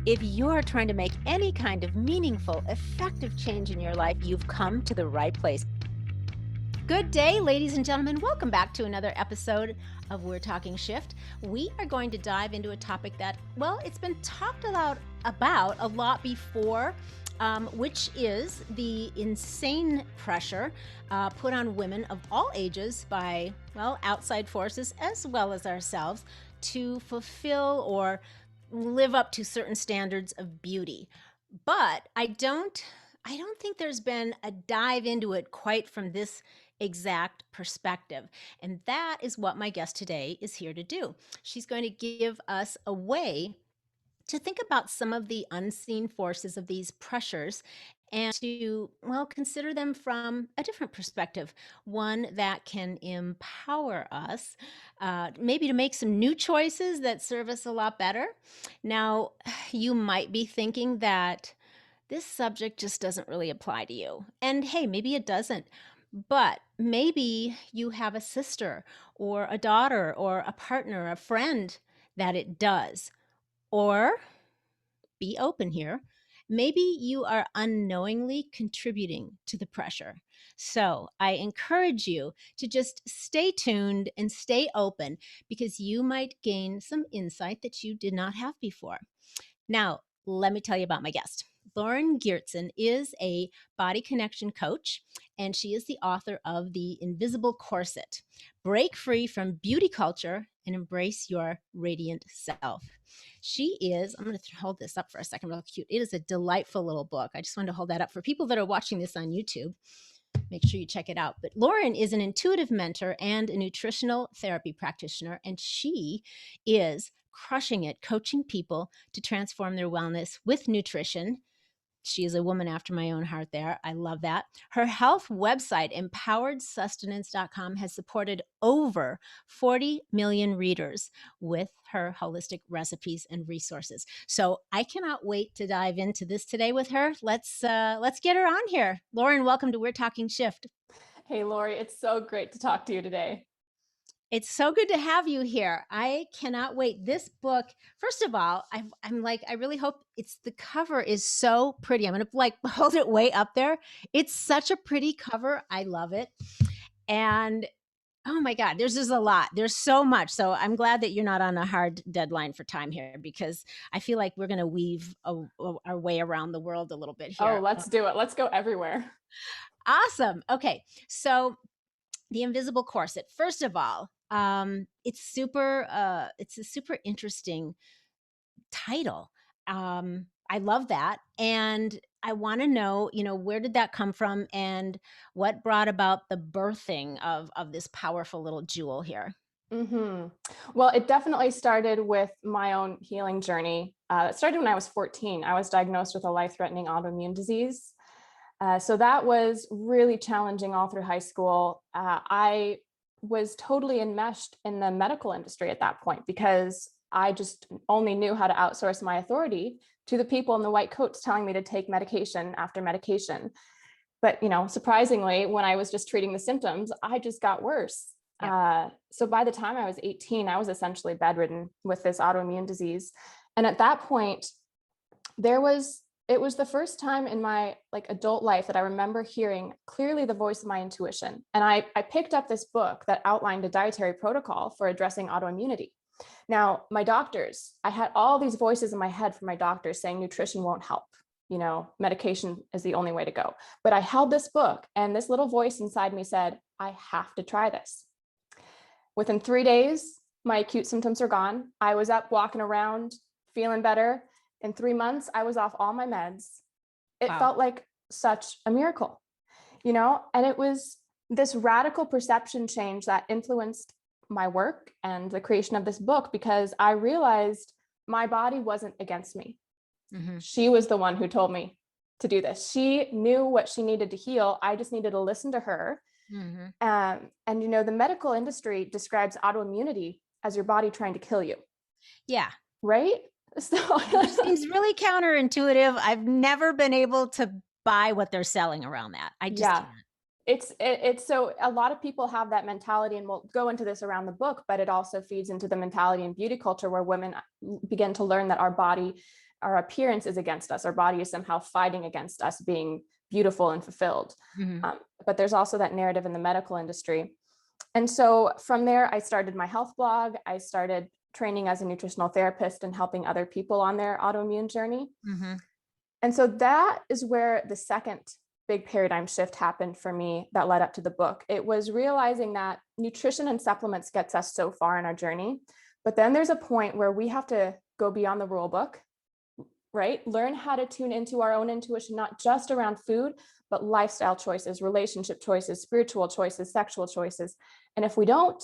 If you're trying to make any kind of meaningful, effective change in your life, you've come to the right place. Good day, ladies and gentlemen. Welcome back to another episode of We're Talking Shift. We are going to dive into a topic that, well, it's been talked about a lot before, which is the insane pressure put on women of all ages by, well, outside forces as well as ourselves to fulfill or live up to certain standards of beauty. But I don't think there's been a dive into it quite from this exact perspective. And that is what my guest today is here to do. She's going to give us a way to think about some of the unseen forces of these pressures and to, well, consider them from a different perspective, one that can empower us, maybe to make some new choices that serve us a lot better. Now, you might be thinking that this subject just doesn't really apply to you. And hey, maybe it doesn't. But maybe you have a sister or a daughter or a partner, a friend that it does. Or be open here. Maybe you are unknowingly contributing to the pressure. So I encourage you to just stay tuned and stay open because you might gain some insight that you did not have before. Now, let me tell you about my guest. Loree Giertsen is a body connection coach, and she is the author of The Invisible Corset. Break free from beauty culture and embrace your radiant self. She is, I'm going to hold this up for a second, real cute. It is a delightful little book. I just wanted to hold that up for people that are watching this on YouTube. Make sure you check it out. But Loree is an intuitive mentor and a nutritional therapy practitioner, and she is crushing it, coaching people to transform their wellness with nutrition. She is a woman after my own heart there. I love that. Her health website, empoweredsustenance.com, has supported over 40 million readers with her holistic recipes and resources. So I cannot wait to dive into this today with her. Let's get her on here. Loree, welcome to We're Talking Shift. Hey, Loree, it's so great to talk to you today. It's so good to have you here. I cannot wait. This book, first of all, I'm like, I really hope the cover is so pretty. I'm going to hold it way up there. It's such a pretty cover. I love it. And oh my God, there's just a lot. There's so much. So I'm glad that you're not on a hard deadline for time here because I feel like we're going to weave our way around the world a little bit here. Oh, let's do it. Let's go everywhere. Awesome. Okay. So The Invisible Corset. First of all, it's a super interesting title. I love that. And I want to know, where did that come from and what brought about the birthing of this powerful little jewel here? Mm-hmm. Well, it definitely started with my own healing journey. It started when I was 14. I was diagnosed with a life-threatening autoimmune disease. So that was really challenging all through high school. I was totally enmeshed in the medical industry at that point because I just only knew how to outsource my authority to the people in the white coats telling me to take medication after medication. But, surprisingly, when I was just treating the symptoms, I just got worse. Yeah. So by the time I was 18, I was essentially bedridden with this autoimmune disease. And at that point, it was the first time in my adult life that I remember hearing clearly the voice of my intuition. And I picked up this book that outlined a dietary protocol for addressing autoimmunity. Now, my doctors, I had all these voices in my head from my doctors saying nutrition won't help. Medication is the only way to go. But I held this book and this little voice inside me said, I have to try this. Within 3 days, my acute symptoms were gone. I was up walking around, feeling better. In 3 months, I was off all my meds. It Wow. felt like such a miracle, and it was this radical perception change that influenced my work and the creation of this book because I realized my body wasn't against me. Mm-hmm. She was the one who told me to do this. She knew what she needed to heal. I just needed to listen to her. Mm-hmm. And the medical industry describes autoimmunity as your body trying to kill you. Yeah. Right? So Which seems really counterintuitive. I've never been able to buy what they're selling around that. I just can't. It's so a lot of people have that mentality, and we'll go into this around the book, but it also feeds into the mentality in beauty culture where women begin to learn that our body our appearance is against us. Our body is somehow fighting against us being beautiful and fulfilled. Mm-hmm. But there's also that narrative in the medical industry. And so from there, I started my health blog. I started training as a nutritional therapist and helping other people on their autoimmune journey. Mm-hmm. And so that is where the second big paradigm shift happened for me that led up to the book. It was realizing that nutrition and supplements gets us so far in our journey, but then there's a point where we have to go beyond the rule book, right? Learn how to tune into our own intuition, not just around food, but lifestyle choices, relationship choices, spiritual choices, sexual choices. And if we don't,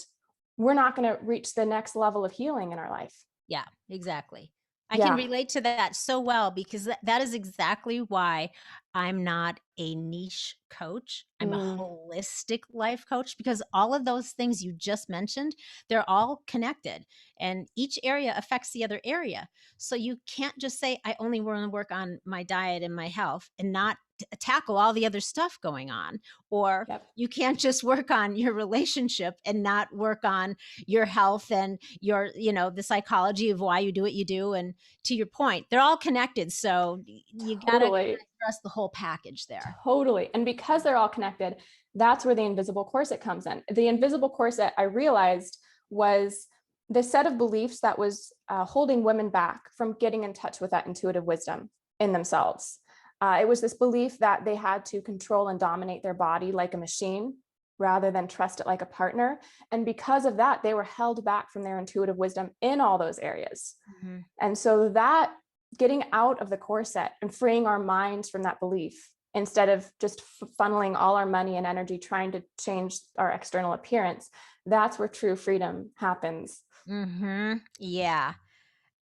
we're not going to reach the next level of healing in our life. Yeah, exactly. I can Yeah. relate to that so well, because that is exactly why I'm not a niche coach. I'm a holistic life coach, because all of those things you just mentioned, they're all connected, and each area affects the other area. So you can't just say, I only want to work on my diet and my health and not tackle all the other stuff going on. Or Yep. you can't just work on your relationship and not work on your health and your, the psychology of why you do what you do. And to your point, they're all connected. So you got to address the whole package there. Totally. And because they're all connected, that's where the invisible corset comes in. The invisible corset, I realized, was the set of beliefs that was holding women back from getting in touch with that intuitive wisdom in themselves. It was this belief that they had to control and dominate their body like a machine rather than trust it like a partner. And because of that, they were held back from their intuitive wisdom in all those areas. Mm-hmm. And so that getting out of the corset and freeing our minds from that belief, instead of just funneling all our money and energy trying to change our external appearance, that's where true freedom happens. Mm-hmm. Yeah.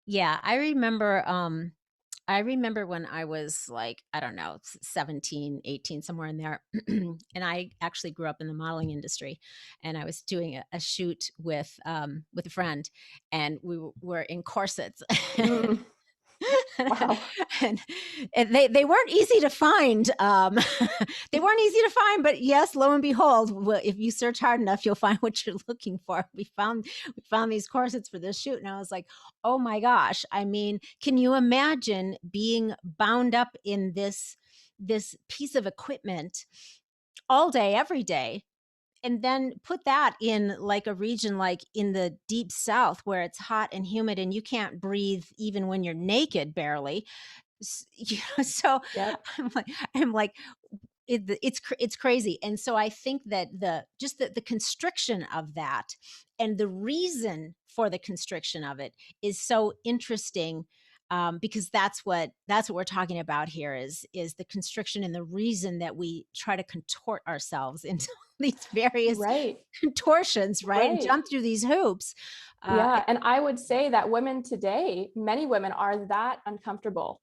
Yeah. I remember when I was like, I don't know, 17, 18, somewhere in there. And I actually grew up in the modeling industry, and I was doing a shoot with a friend, and we were in corsets. Wow. and they weren't easy to find. They weren't easy to find, but yes, lo and behold, if you search hard enough, you'll find what you're looking for. We found these corsets for this shoot, and I was like, oh my gosh. I mean, can you imagine being bound up in this piece of equipment all day, every day? And then put that in like a region like in the deep South, where it's hot and humid and you can't breathe even when you're naked, barely. So Yep. I'm like, it's crazy. And so I think that the constriction of that, and the reason for the constriction of it, is so interesting, because that's what we're talking about here, is the constriction and the reason that we try to contort ourselves into these various contortions, right? And jump through these hoops. Yeah. And I would say that women today, many women are that uncomfortable.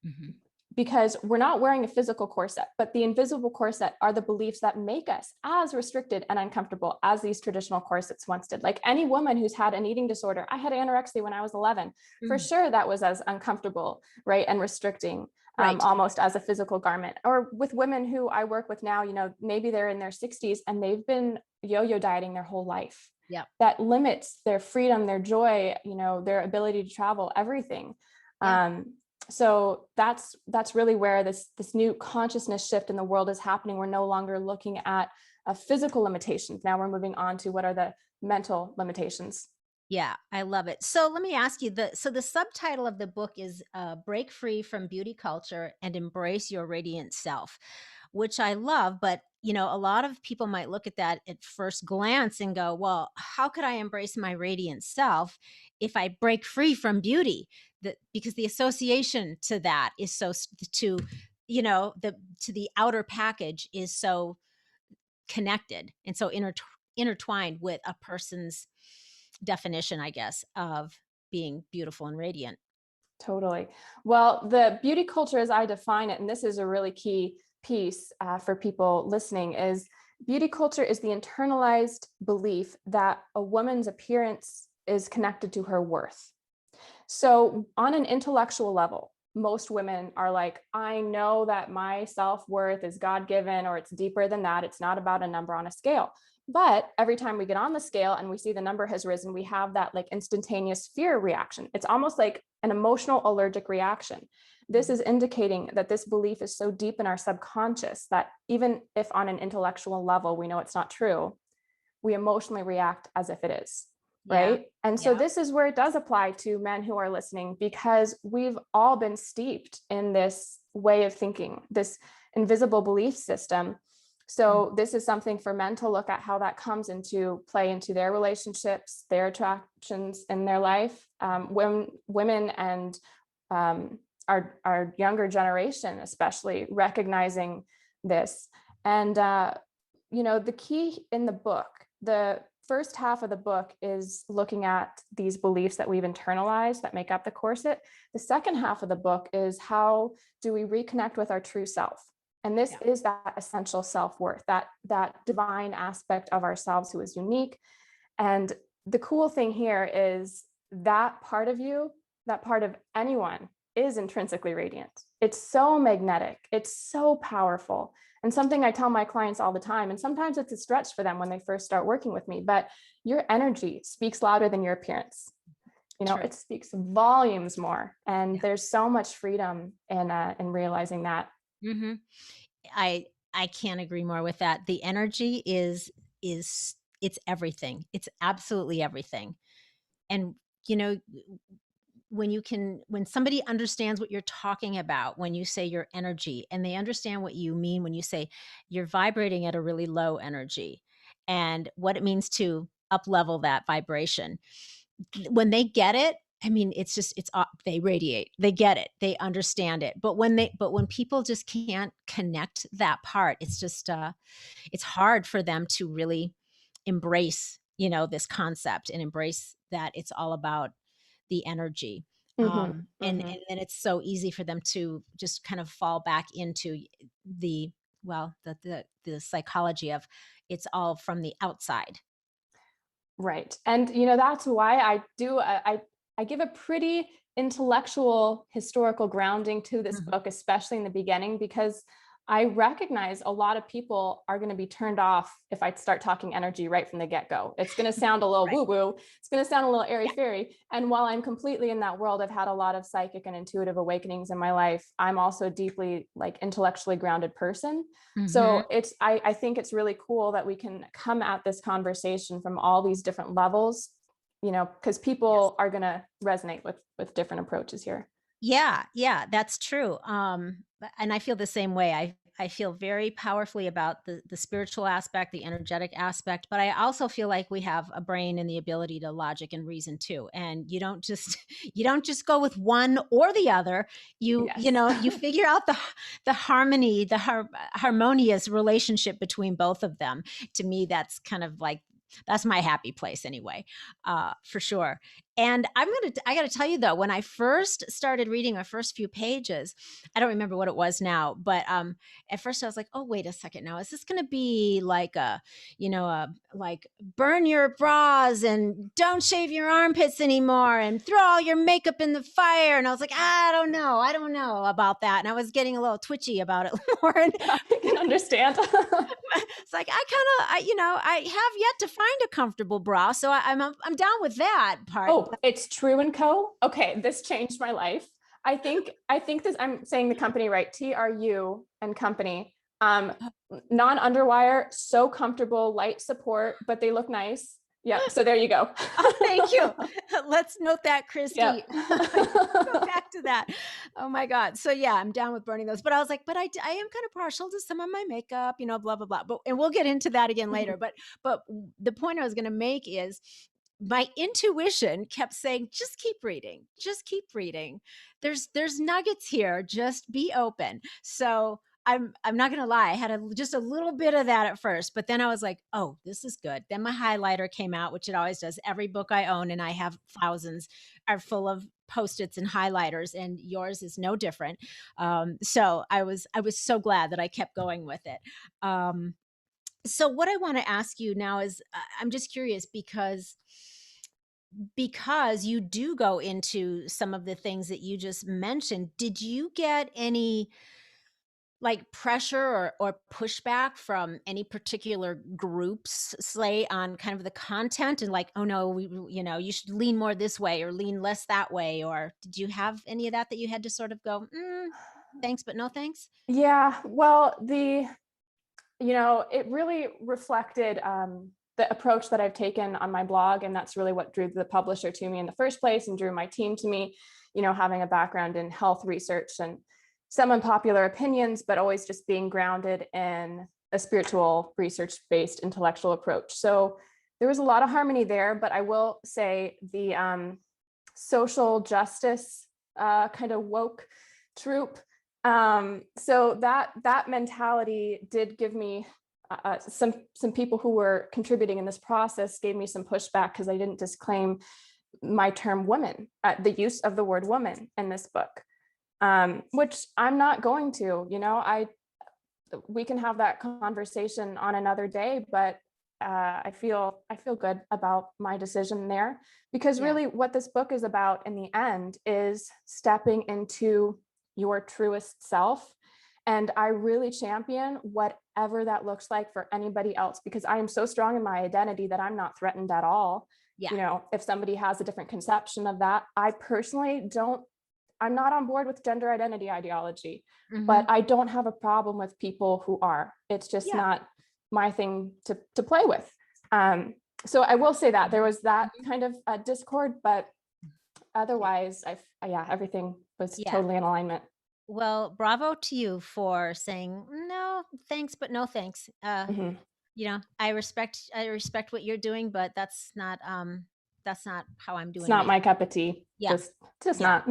Mm-hmm. Because we're not wearing a physical corset, but the invisible corset are the beliefs that make us as restricted and uncomfortable as these traditional corsets once did. Like any woman who's had an eating disorder, I had anorexia when I was 11. For sure, that was as uncomfortable, right, and restricting, almost as a physical garment. Or with women who I work with now, maybe they're in their 60s and they've been yo-yo dieting their whole life. Yeah, that limits their freedom, their joy, their ability to travel, everything. Yeah. So that's really where this new consciousness shift in the world is happening. We're no longer looking at physical limitations. Now we're moving on to what are the mental limitations. Yeah, I love it. So let me ask you, the subtitle of the book is Break Free from Beauty Culture and Embrace Your Radiant Self, which I love. But, a lot of people might look at that at first glance and go, well, how could I embrace my radiant self if I break free from beauty? Because the association to that is so to the outer package is so connected and so intertwined with a person's definition, I guess, of being beautiful and radiant. Totally. Well, the beauty culture, as I define it, and this is a really key piece for people listening, is beauty culture is the internalized belief that a woman's appearance is connected to her worth. So on an intellectual level, most women are like, I know that my self-worth is God-given, or it's deeper than that. It's not about a number on a scale. But every time we get on the scale and we see the number has risen, we have that like instantaneous fear reaction. It's almost like an emotional allergic reaction. This is indicating that this belief is so deep in our subconscious that even if on an intellectual level we know it's not true, we emotionally react as if it is. Yeah. Right. And so this is where it does apply to men who are listening, because we've all been steeped in this way of thinking, this invisible belief system. So this is something for men to look at, how that comes into play into their relationships, their attractions in their life. Women and our younger generation, especially, recognizing this. And, the key in the book, the first half of the book is looking at these beliefs that we've internalized that make up the corset. The second half of the book is how do we reconnect with our true self? And this is that essential self-worth, that divine aspect of ourselves who is unique. And the cool thing here is that part of you, that part of anyone, is intrinsically radiant. It's so magnetic. It's so powerful. And something I tell my clients all the time, and sometimes it's a stretch for them when they first start working with me, but your energy speaks louder than your appearance. It speaks volumes more. And there's so much freedom in realizing that. Mm-hmm. I can't agree more with that. The energy is it's everything. It's absolutely everything. And when somebody understands what you're talking about when you say your energy, and they understand what you mean when you say you're vibrating at a really low energy and what it means to up level that vibration, when they get it, I mean, they radiate, they get it, they understand it. But when people just can't connect that part, it's just it's hard for them to really embrace this concept and embrace that it's all about the energy. And then it's so easy for them to just kind of fall back into the the psychology of it's all from the outside. Right. And, that's why I give a pretty intellectual historical grounding to this book, especially in the beginning, because I recognize a lot of people are going to be turned off if I start talking energy right from the get-go. It's going to sound a little woo-woo. It's going to sound a little airy-fairy. And while I'm completely in that world, I've had a lot of psychic and intuitive awakenings in my life. I'm also a deeply intellectually grounded person. So I think it's really cool that we can come at this conversation from all these different levels, because people are going to resonate with different approaches here. Yeah, that's true. And I feel the same way. I feel very powerfully about the spiritual aspect, the energetic aspect, but I also feel like we have a brain and the ability to logic and reason too. And you don't just you don't just go with one or the other. You figure out the harmony, harmonious relationship between both of them. To me, that's kind of like that's my happy place anyway, for sure. And I got to tell you though, when I first started reading my first few pages, I don't remember what it was now, but at first I was like, oh, wait a second. Now, is this going to be like like burn your bras and don't shave your armpits anymore and throw all your makeup in the fire? And I was like, I don't know about that. And I was getting a little twitchy about it, Lauren. I can understand. It's like, I have yet to find a comfortable bra. So I'm down with that part. Oh, it's True and Co. Okay, this changed my life. I think this, I'm saying the company right, TRU and Company. Non-underwire, so comfortable, light support, but they look nice. Yeah, so there you go. Oh, thank you. Let's note that, Christy. Yep. Go back to that. Oh my God. So yeah, I'm down with burning those. But I was like, but I am kind of partial to some of my makeup, blah, blah, blah. And we'll get into that again later. But the point I was going to make is my intuition kept saying, just keep reading. Just keep reading. There's nuggets here. Just be open. So I'm not going to lie. I had just a little bit of that at first, but then I was like, oh, this is good. Then my highlighter came out, which it always does. Every book I own, and I have thousands, are full of Post-its and highlighters, and yours is no different. So I was so glad that I kept going with it. So what I want to ask you now is, I'm just curious because you do go into some of the things that you just mentioned. Did you get any like pressure or pushback from any particular groups, say, on kind of the content and like, oh no, you should lean more this way or lean less that way? Or did you have any of that you had to sort of go, thanks, but no thanks? Yeah, well, it really reflected the approach that I've taken on my blog. And that's really what drew the publisher to me in the first place and drew my team to me, having a background in health research and some unpopular opinions, but always just being grounded in a spiritual, research-based intellectual approach. So there was a lot of harmony there, but I will say the social justice kind of woke troop. So that mentality did give me some people who were contributing in this process gave me some pushback because I didn't disclaim my term woman, the use of the word woman in this book, which I'm not going to. We can have that conversation on another day, but I feel good about my decision there, because really what this book is about in the end is stepping into your truest self. And I really champion whatever that looks like for anybody else, because I am so strong in my identity that I'm not threatened at all. Yeah. If somebody has a different conception of that, I personally I'm not on board with gender identity ideology, but I don't have a problem with people who are. It's just not my thing to play with. So I will say that there was that kind of discord, but otherwise, everything was totally in alignment. Well, bravo to you for saying no thanks, but no thanks. I respect what you're doing, but that's not how I'm doing. It's not my cup of tea. Yeah. Just not.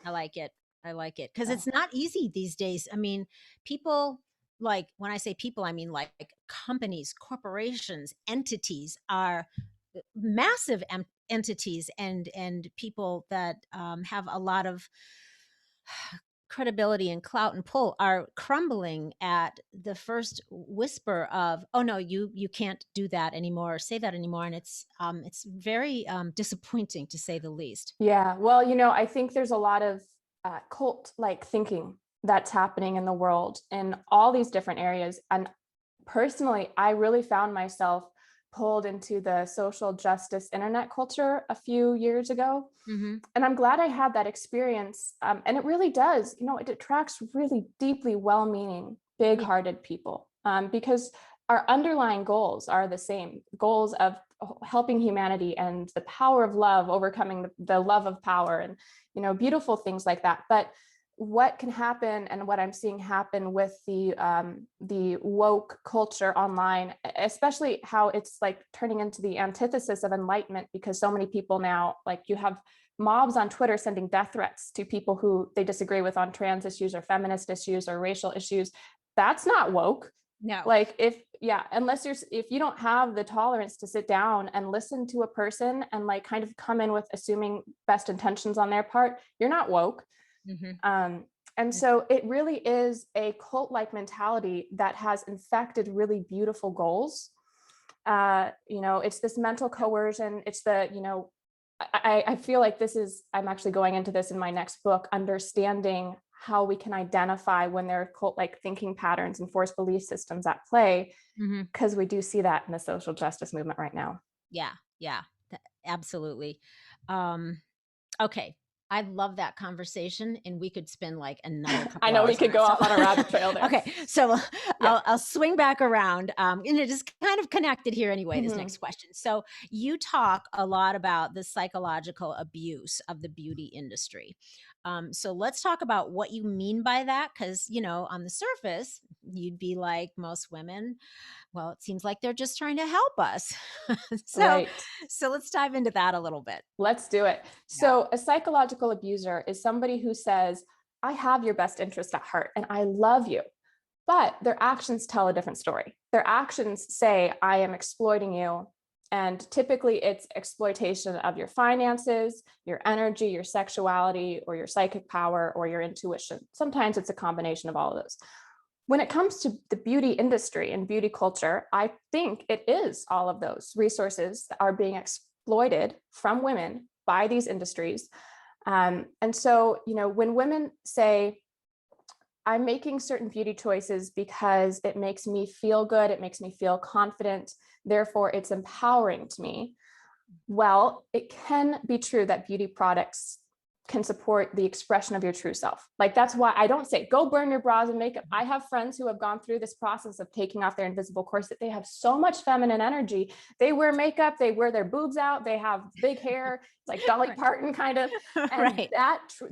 I like it. Because it's not easy these days. I mean, people, like, when I say people, I mean like companies, corporations, entities are massive entities and people that have a lot of credibility and clout and pull are crumbling at the first whisper of, oh no, you can't do that anymore or say that anymore. And it's very disappointing, to say the least. Yeah, well, I think there's a lot of cult-like thinking that's happening in the world in all these different areas. And personally, I really found myself pulled into the social justice internet culture a few years ago. And I'm glad I had that experience. And it really does, it attracts really deeply well-meaning, big-hearted people, because our underlying goals are the same goals of helping humanity and the power of love, overcoming the love of power, and beautiful things like that. But what can happen, and what I'm seeing happen with the woke culture online, especially how it's like turning into the antithesis of enlightenment, because so many people now, like, you have mobs on Twitter sending death threats to people who they disagree with on trans issues or feminist issues or racial issues. That's not woke. No. Like, if you don't have the tolerance to sit down and listen to a person and like kind of come in with assuming best intentions on their part, you're not woke. And so it really is a cult-like mentality that has infected really beautiful goals. It's this mental coercion. It's I feel like I'm actually going into this in my next book, understanding how we can identify when there are cult-like thinking patterns and forced belief systems at play, because we do see that in the social justice movement right now. Yeah, absolutely. Okay. I love that conversation, and we could spend like another couple I know hours we could go off on a rabbit trail there. Okay, so I'll swing back around, and it is kind of connected here anyway, this next question. So you talk a lot about the psychological abuse of the beauty industry. So let's talk about what you mean by that, because, on the surface, you'd be like, most women, well, it seems like they're just trying to help us. So let's dive into that a little bit. Let's do it. So a psychological abuser is somebody who says, I have your best interest at heart and I love you, but their actions tell a different story. Their actions say, I am exploiting you. And typically it's exploitation of your finances, your energy, your sexuality, or your psychic power, or your intuition. Sometimes it's a combination of all of those. When it comes to the beauty industry and beauty culture, I think it is all of those resources that are being exploited from women by these industries. And so, when women say, I'm making certain beauty choices because it makes me feel good. It makes me feel confident. Therefore, it's empowering to me. Well, it can be true that beauty products can support the expression of your true self. Like, that's why I don't say go burn your bras and makeup. I have friends who have gone through this process of taking off their invisible corset. They have so much feminine energy. They wear makeup, they wear their boobs out, they have big hair, it's like Dolly Parton kind of, and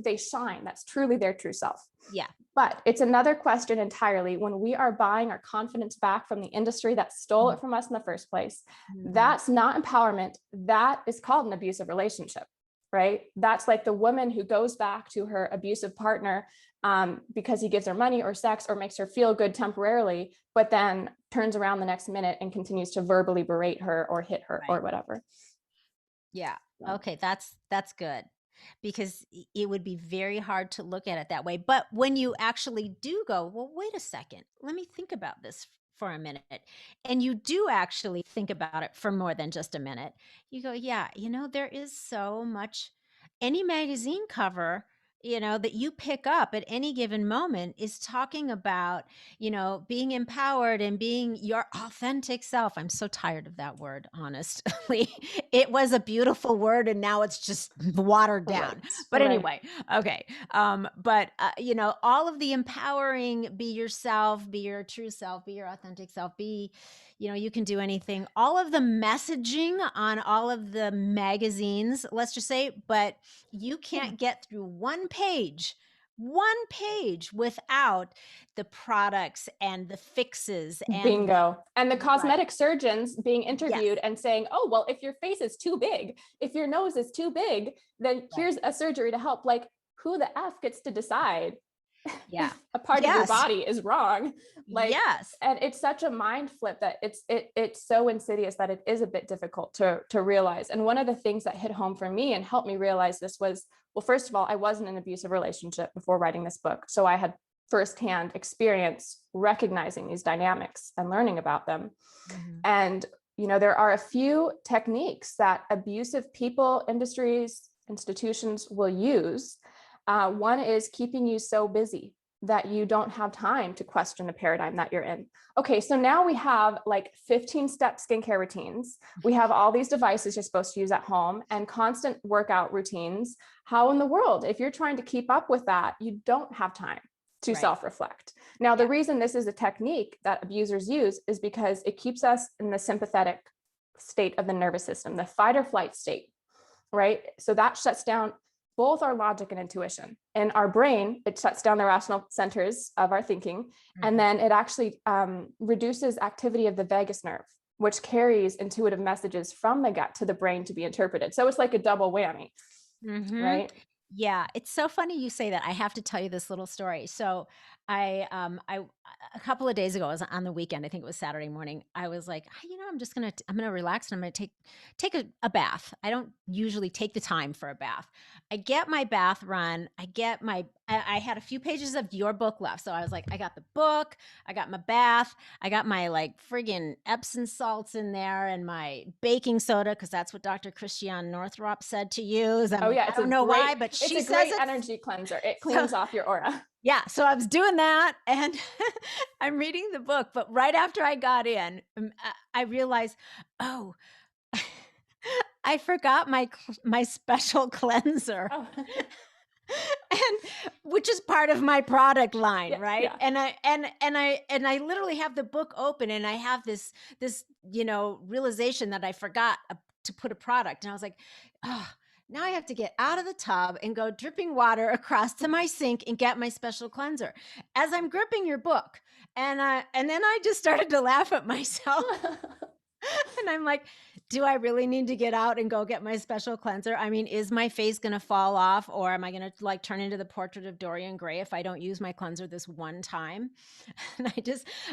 they shine. That's truly their true self. Yeah. But it's another question entirely when we are buying our confidence back from the industry that stole it from us in the first place. That's not empowerment. That is called an abusive relationship. Right? That's like the woman who goes back to her abusive partner because he gives her money or sex or makes her feel good temporarily, but then turns around the next minute and continues to verbally berate her or hit her or whatever. Yeah. Okay. That's good, because it would be very hard to look at it that way. But when you actually do go, well, wait a second, let me think about this for a minute. And you do actually think about it for more than just a minute. You go, yeah, there is so much. Any magazine cover, that you pick up at any given moment is talking about, being empowered and being your authentic self. I'm so tired of that word, honestly. It was a beautiful word and now it's just watered down. But anyway, okay. But all of the empowering, be yourself, be your true self, be your authentic self, be, you can do anything. All of the messaging on all of the magazines, let's just say, but you can't get through one page without the products and the fixes and bingo. And the cosmetic surgeons being interviewed and saying, oh, well, if your face is too big, if your nose is too big, then here's a surgery to help. Like, who the F gets to decide if a part of your body is wrong? Like, and it's such a mind flip that it's so insidious that it is a bit difficult to realize. And one of the things that hit home for me and helped me realize this was, well, first of all, I was in an abusive relationship before writing this book. So I had firsthand experience recognizing these dynamics and learning about them. And, there are a few techniques that abusive people, industries, institutions will use. One is keeping you so busy that you don't have time to question the paradigm that you're in. Okay, so now we have like 15-step skincare routines. We have all these devices you're supposed to use at home and constant workout routines. How in the world, if you're trying to keep up with that, you don't have time to self-reflect. Now, the reason this is a technique that abusers use is because it keeps us in the sympathetic state of the nervous system, the fight or flight state, right? So that shuts down both our logic and intuition. In our brain, it shuts down the rational centers of our thinking. And then it actually reduces activity of the vagus nerve, which carries intuitive messages from the gut to the brain to be interpreted. So it's like a double whammy, right? Yeah, it's so funny you say that. I have to tell you this little story. So I a couple of days ago, I was on the weekend, I think it was Saturday morning. I was like, I'm gonna relax and I'm gonna take a bath. I don't usually take the time for a bath. I get my bath run. I had a few pages of your book left. So I was like, I got the book, I got my bath, I got my like friggin' Epsom salts in there and my baking soda, because that's what Dr. Christiane Northrup said to use. I don't know why, but she says it's a great energy cleanser. It cleans off your aura. Yeah. So I was doing that and I'm reading the book, but right after I got in, I realized, oh, I forgot my special cleanser. Oh. And which is part of my product line, right? Yeah. And I literally have the book open and I have this realization that I forgot to put a product, and I was like, oh, now I have to get out of the tub and go dripping water across to my sink and get my special cleanser as I'm gripping your book. And then I just started to laugh at myself. And I'm like, do I really need to get out and go get my special cleanser? I mean, is my face going to fall off, or am I going to like turn into the portrait of Dorian Gray if I don't use my cleanser this one time? And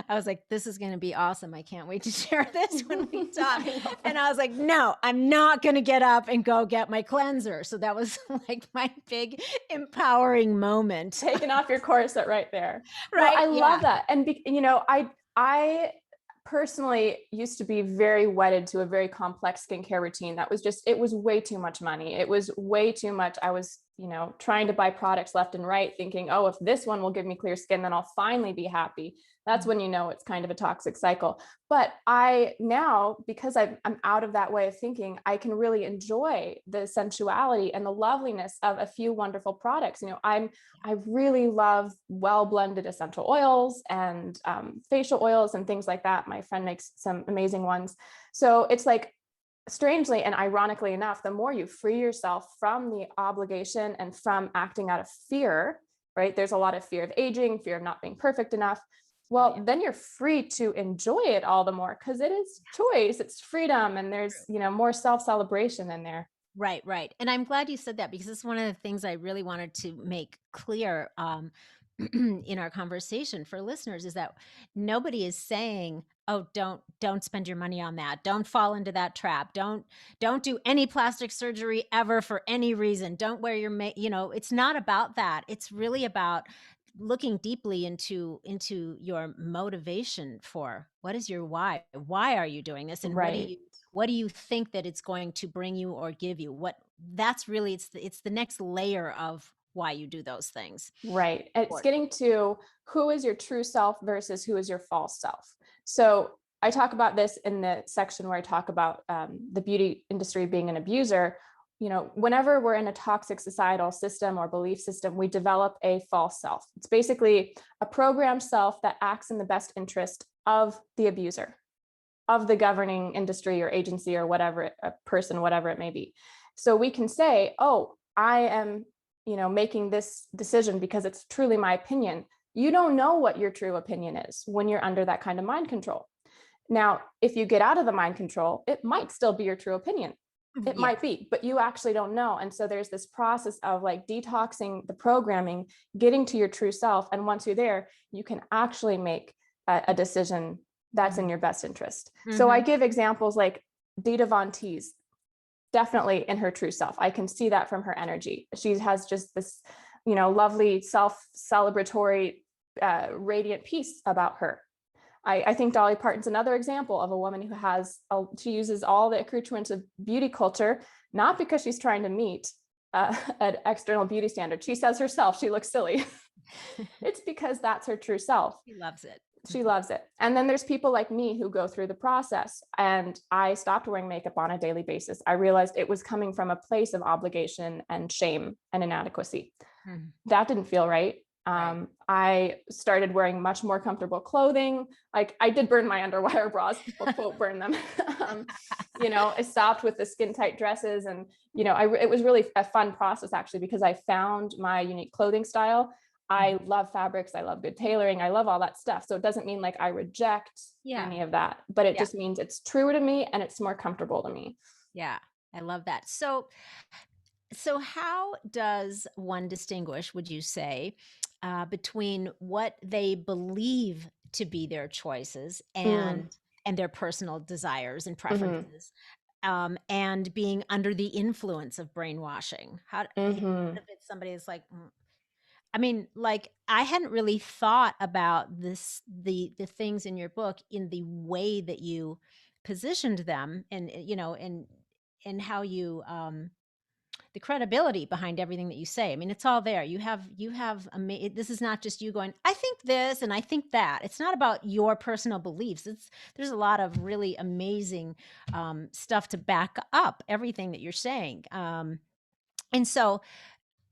I was like, this is going to be awesome. I can't wait to share this when we talk. And I was like, no, I'm not going to get up and go get my cleanser. So that was like my big empowering moment. Taking off your corset right there. Right. Well, I love that. And I personally used to be very wedded to a very complex skincare routine that was it was way too much money. It was way too much. I was trying to buy products left and right, thinking, oh, if this one will give me clear skin, then I'll finally be happy. That's when it's kind of a toxic cycle. But I now, because I'm out of that way of thinking, I can really enjoy the sensuality and the loveliness of a few wonderful products. I really love well blended essential oils and facial oils and things like that. My friend makes some amazing ones. So it's like, strangely and ironically enough, the more you free yourself from the obligation and from acting out of fear, right? There's a lot of fear of aging, fear of not being perfect enough. Well, then you're free to enjoy it all the more because it is choice, it's freedom, and there's, more self-celebration in there. Right, right. And I'm glad you said that because it's one of the things I really wanted to make clear in our conversation for listeners is that nobody is saying, "Oh, don't spend your money on that. Don't fall into that trap. Don't do any plastic surgery ever for any reason. Don't wear your it's not about that. It's really about looking deeply into your motivation for what is your why? Why are you doing this? And Right. what do you think that it's going to bring you or give you? What that's really it's the next layer of why you do those things. Right. It's Or getting to who is your true self versus who is your false self. So I talk about this in the section where I talk about the beauty industry being an abuser. Whenever we're in a toxic societal system or belief system, we develop a false self. It's basically a programmed self that acts in the best interest of the abuser, of the governing industry or agency or whatever, a person, whatever it may be. So we can say, oh, I am, making this decision because it's truly my opinion. You don't know what your true opinion is when you're under that kind of mind control. Now, if you get out of the mind control, it might still be your true opinion. It might be, but you actually don't know. And so there's this process of like detoxing the programming, getting to your true self. And once you're there, you can actually make a decision that's in your best interest. So I give examples like Dita Von Teese, definitely in her true self. I can see that from her energy. She has just this, lovely self-celebratory, radiant peace about her. I think Dolly Parton's another example of a woman who she uses all the accoutrements of beauty culture, not because she's trying to meet an external beauty standard. She says herself, she looks silly. It's because that's her true self. She loves it. She loves it. And then there's people like me who go through the process, and I stopped wearing makeup on a daily basis. I realized it was coming from a place of obligation and shame and inadequacy. That didn't feel right. Right. I started wearing much more comfortable clothing. Like I did burn my underwire bras, people quote burn them. I stopped with the skin tight dresses, and it was really a fun process actually, because I found my unique clothing style. I love fabrics, I love good tailoring, I love all that stuff. So it doesn't mean like I reject any of that, but it just means it's truer to me and it's more comfortable to me. Yeah, I love that. So how does one distinguish, would you say, between what they believe to be their choices Mm, and their personal desires and mhm, preferences, and being under the influence of brainwashing? mhm, If it's somebody that's like, I mean, like I hadn't really thought about the things in your book in the way that you positioned them, and and how you the credibility behind everything that you say. I mean, it's all there. This is not just you going, I think this and I think that. It's not about your personal beliefs. There's a lot of really amazing stuff to back up everything that you're saying. And so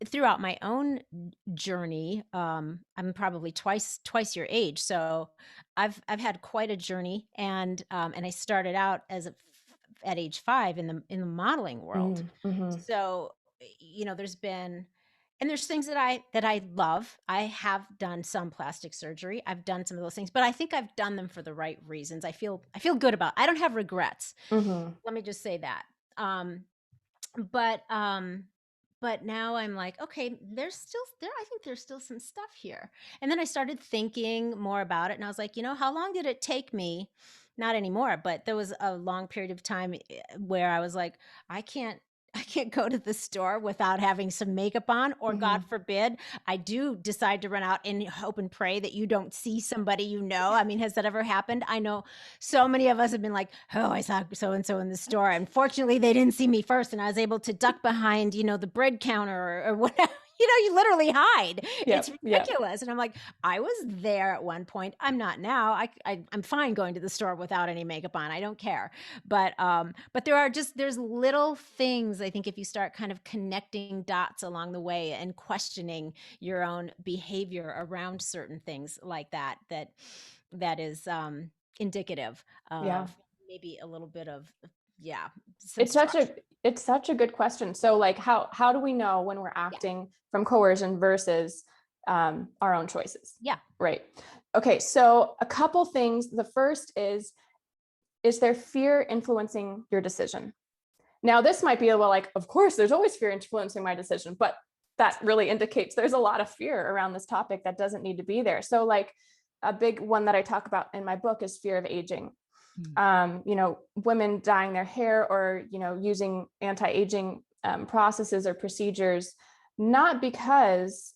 throughout my own journey, I'm probably twice your age, so I've had quite a journey, and I started out at age 5 in the modeling world. mhm, mhm, So there's been and there's things that I love. I have done some plastic surgery. I've done some of those things, but I think I've done them for the right reasons. I feel good about. I don't have regrets. mhm, Let me just say that. Um, but um but now I'm like, okay, I think there's still some stuff here. And then I started thinking more about it, and I was like, how long did it take me? Not anymore, but there was a long period of time where I was like, I can't I can't go to the store without having some makeup on, or God Mhm. forbid, I do decide to run out and hope and pray that you don't see somebody you know. I mean, has that ever happened? I know so many of us have been like, "Oh, I saw so and so in the store." Unfortunately, they didn't see me first, and I was able to duck behind, the bread counter or whatever. You literally hide. It's Yep, yep. ridiculous. And I'm like, I was there at one point. I'm not now. I'm fine going to the store without any makeup on. I don't care. But there's little things, I think, if you start kind of connecting dots along the way and questioning your own behavior around certain things like that is indicative Yeah. of maybe a little bit of, yeah, some It's such a structure. it's such a good question. So like how do we know when we're Yeah. acting from coercion versus our own choices? Yeah. Right. Okay, so a couple things. The first is there fear influencing your decision? Now, this might be well, like, of course, there's always fear influencing my decision, but that really indicates there's a lot of fear around this topic that doesn't need to be there. So, like, a big one that I talk about in my book is fear of aging. Mm. Women dyeing their hair or, using anti-aging processes or procedures, not because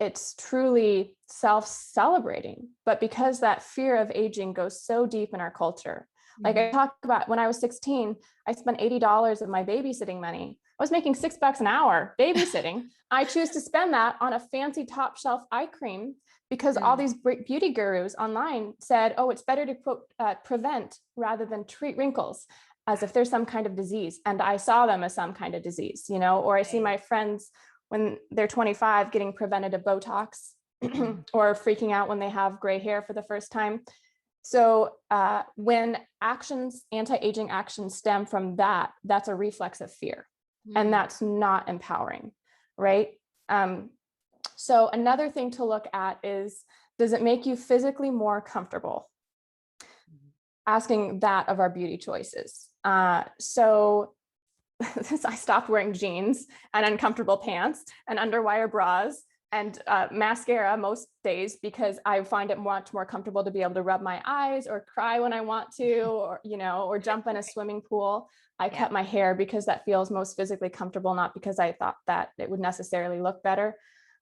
it's truly self-celebrating, but because that fear of aging goes so deep in our culture. Like I Mhm. talked about when I was 16, I spent $80 of my babysitting money. I was making $6 an hour babysitting. I choose to spend that on a fancy top shelf eye cream because all Mm. these beauty gurus online said, oh, it's better to quote, prevent rather than treat wrinkles, as if there's some kind of disease. And I saw them as some kind of disease, or I see Right. my friends when they're 25 getting preventative Botox Mhm. or freaking out when they have gray hair for the first time. So when anti-aging actions stem from that, that's a reflex of fear. And Mm. that's not empowering, right? So another thing to look at is, does it make you physically more comfortable? Mhm. Asking that of our beauty choices. So I stopped wearing jeans and uncomfortable pants and underwire bras and mascara most days because I find it much more comfortable to be able to rub my eyes or cry when I want to, or jump in a swimming pool. I Yeah. cut my hair because that feels most physically comfortable, not because I thought that it would necessarily look better.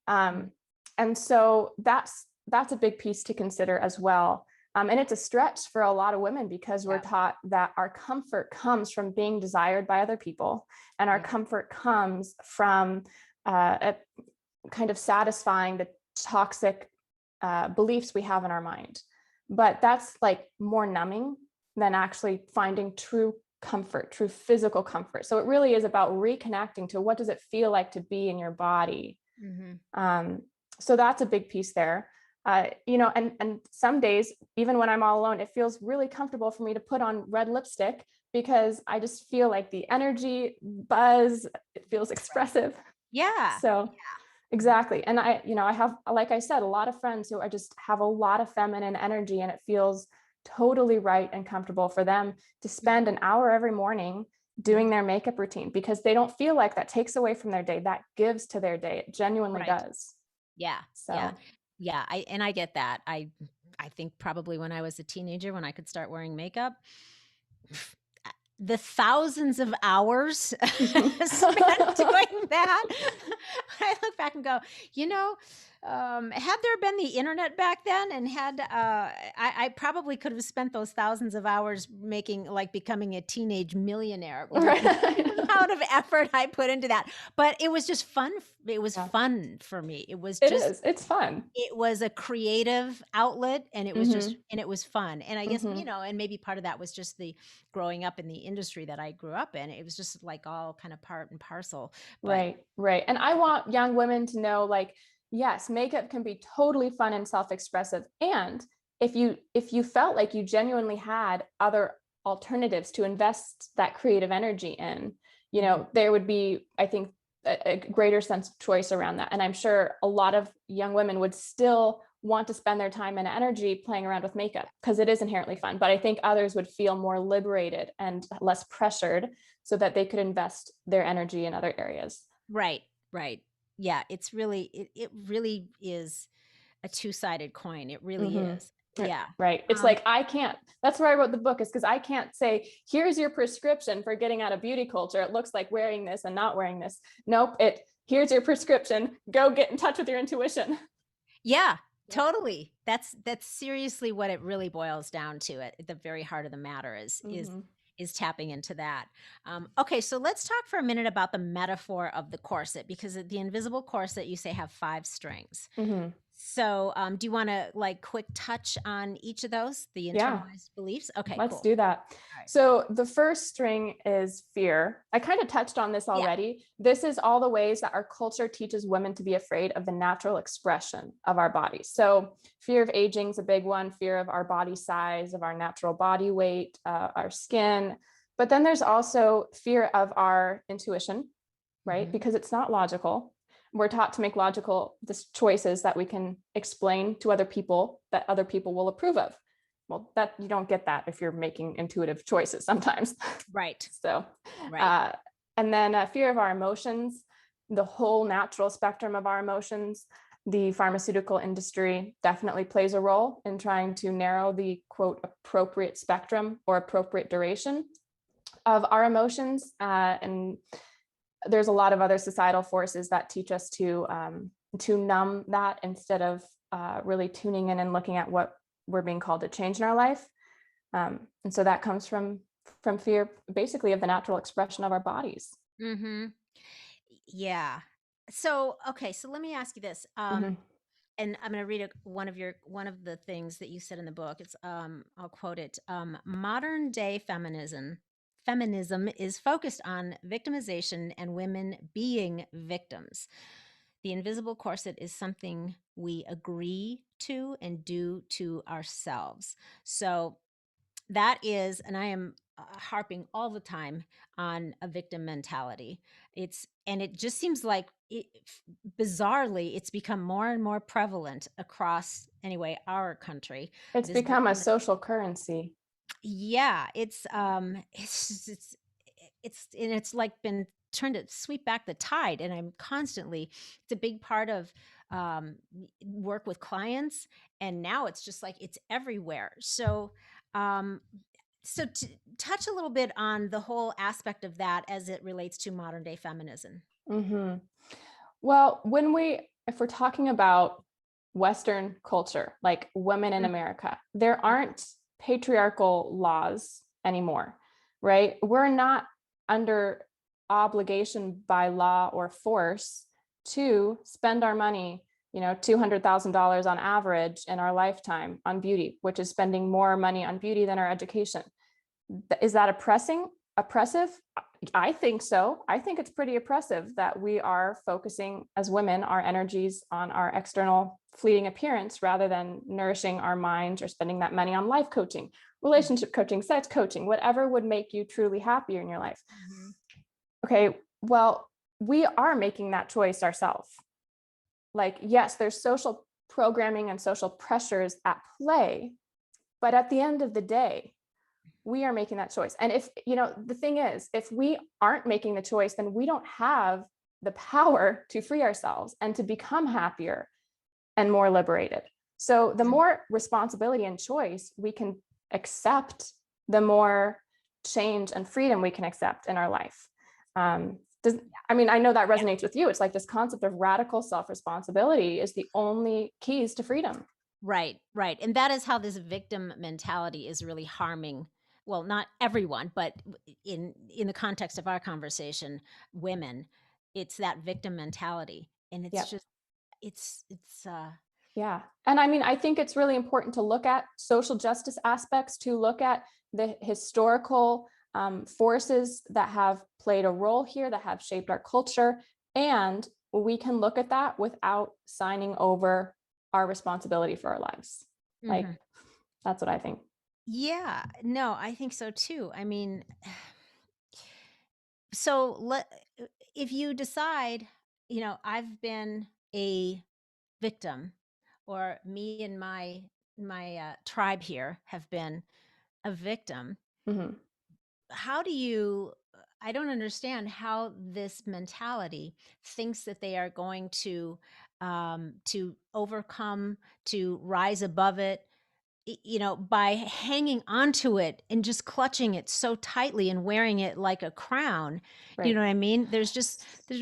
Mm. Um, and so that's a big piece to consider as well. And it's a stretch for a lot of women because we're Yeah. taught that our comfort comes from being desired by other people, and our Yeah. comfort comes from kind of satisfying the toxic beliefs we have in our mind. But that's like more numbing than actually finding true comfort, true physical comfort. So it really is about reconnecting to what does it feel like to be in your body. Mhm. Um, so that's a big piece there. And some days, even when I'm all alone, it feels really comfortable for me to put on red lipstick because I just feel like the energy buzz, it feels Right. expressive. Yeah. So exactly. And I have, like I said, a lot of friends who I just have a lot of feminine energy, and it feels totally right and comfortable for them to spend Mhm. an hour every morning doing Mhm. their makeup routine because they don't feel like that takes away from their day. That gives to their day. It genuinely Right. does. Yeah. Yeah. So, Yeah. I get that. I think probably when I was a teenager, when I could start wearing makeup, the thousands of hours spent doing that, I look back and go, had there been the internet back then and I probably could have spent those thousands of hours becoming a teenage millionaire with right. the amount of effort I put into that. But it was just fun. It was Yeah, fun for me. It was it just is. It's fun. it was a creative outlet, and Hmm. it was fun, and I guess, Hmm. and maybe part of that was just the growing up in the industry that I grew up in. It was just, like, all kind of part and parcel, but Right, right. And I want young women to know, like, yes, makeup can be totally fun and self-expressive. And if you felt like you genuinely had other alternatives to invest that creative energy in, Mhm. there would be, I think, a greater sense of choice around that. And I'm sure a lot of young women would still want to spend their time and energy playing around with makeup because it is inherently fun. But I think others would feel more liberated and less pressured so that they could invest their energy in other areas. Right, right. Yeah, it really is a two-sided coin, it really Hmm. is. Yeah. Right. It's like, I can't, that's where I wrote the book, is because I can't say, here's your prescription for getting out of beauty culture. It looks like wearing this and not wearing this. Nope. Here's your prescription. Go get in touch with your intuition. Yeah, totally. That's seriously what it really boils down to. At the very heart of the matter Mm-hmm. is tapping into that. Okay, so let's talk for a minute about the metaphor of the corset, because the invisible corset, you say, have 5 strings. Mm-hmm. So, do you want to like quick touch on each of those, the Yeah. internalized beliefs? Okay, Let's cool. do that. All right. So the first string is fear. I kind of touched on this Yeah. already. This is all the ways that our culture teaches women to be afraid of the natural expression of our bodies. So fear of aging is a big one, fear of our body size, of our natural body weight, our skin. But then there's also fear of our intuition, right? Mhm. Because it's not logical. We're taught to make logical choices that we can explain to other people, that other people will approve of. Well, that you don't get that if you're making intuitive choices sometimes. Right. So, Right. and then fear of our emotions, the whole natural spectrum of our emotions. The pharmaceutical industry definitely plays a role in trying to narrow the quote appropriate spectrum or appropriate duration of our emotions. And there's a lot of other societal forces that teach us to numb that instead of really tuning in and looking at what we're being called to change in our life. And so that comes from fear, basically, of the natural expression of our bodies. Mhm. Yeah. So, okay, so let me ask you this. Mm-hmm. And I'm going to read one of the things that you said in the book. It's I'll quote it. Modern day feminism is focused on victimization and women being victims. The invisible corset is something we agree to and do to ourselves. So that is, and I am harping all the time on a victim mentality. And it just seems like bizarrely, it's become more and more prevalent across, anyway, our country. It's This become a victim, social currency. yeah, and it's like been trying to sweep back the tide. And it's a big part of work with clients. And now it's just like it's everywhere. Um, so to touch a little bit on the whole aspect of that as it relates to modern day feminism. Mm-hmm. Well, if we're talking about Western culture, like women in Mm, America, there aren't patriarchal laws anymore, right? We're not under obligation by law or force to spend our money, $200,000 on average in our lifetime on beauty, which is spending more money on beauty than our education. Is that oppressive? I think so. I think it's pretty oppressive that we are focusing as women our energies on our external fleeting appearance rather than nourishing our minds or spending that money on life coaching, relationship coaching, sex coaching, whatever would make you truly happier in your life. mhm. Okay, well, we are making that choice ourselves. Like, yes, there's social programming and social pressures at play, but at the end of the day, we are making that choice. And the thing is, if we aren't making the choice, then we don't have the power to free ourselves and to become happier and more liberated. So the more responsibility and choice we can accept, the more change and freedom we can accept in our life. I know that resonates with you. It's like this concept of radical self-responsibility is the only keys to freedom. Right, right. And that is how this victim mentality is really harming, well, not everyone, but in the context of our conversation, women. It's that victim mentality. And it's Yep. just it's Yeah. And I think it's really important to look at social justice aspects, to look at the historical forces that have played a role here, that have shaped our culture. And we can look at that without signing over our responsibility for our lives. Like, mhm. that's what I think. Yeah, no, I think so too. I mean, so if you decide, I've been a victim, or me and my tribe here have been a victim. Mhm. How do you I don't understand how this mentality thinks that they are going to overcome, to rise above it. by hanging onto it and just clutching it so tightly and wearing it like a crown. You know Right. what I mean?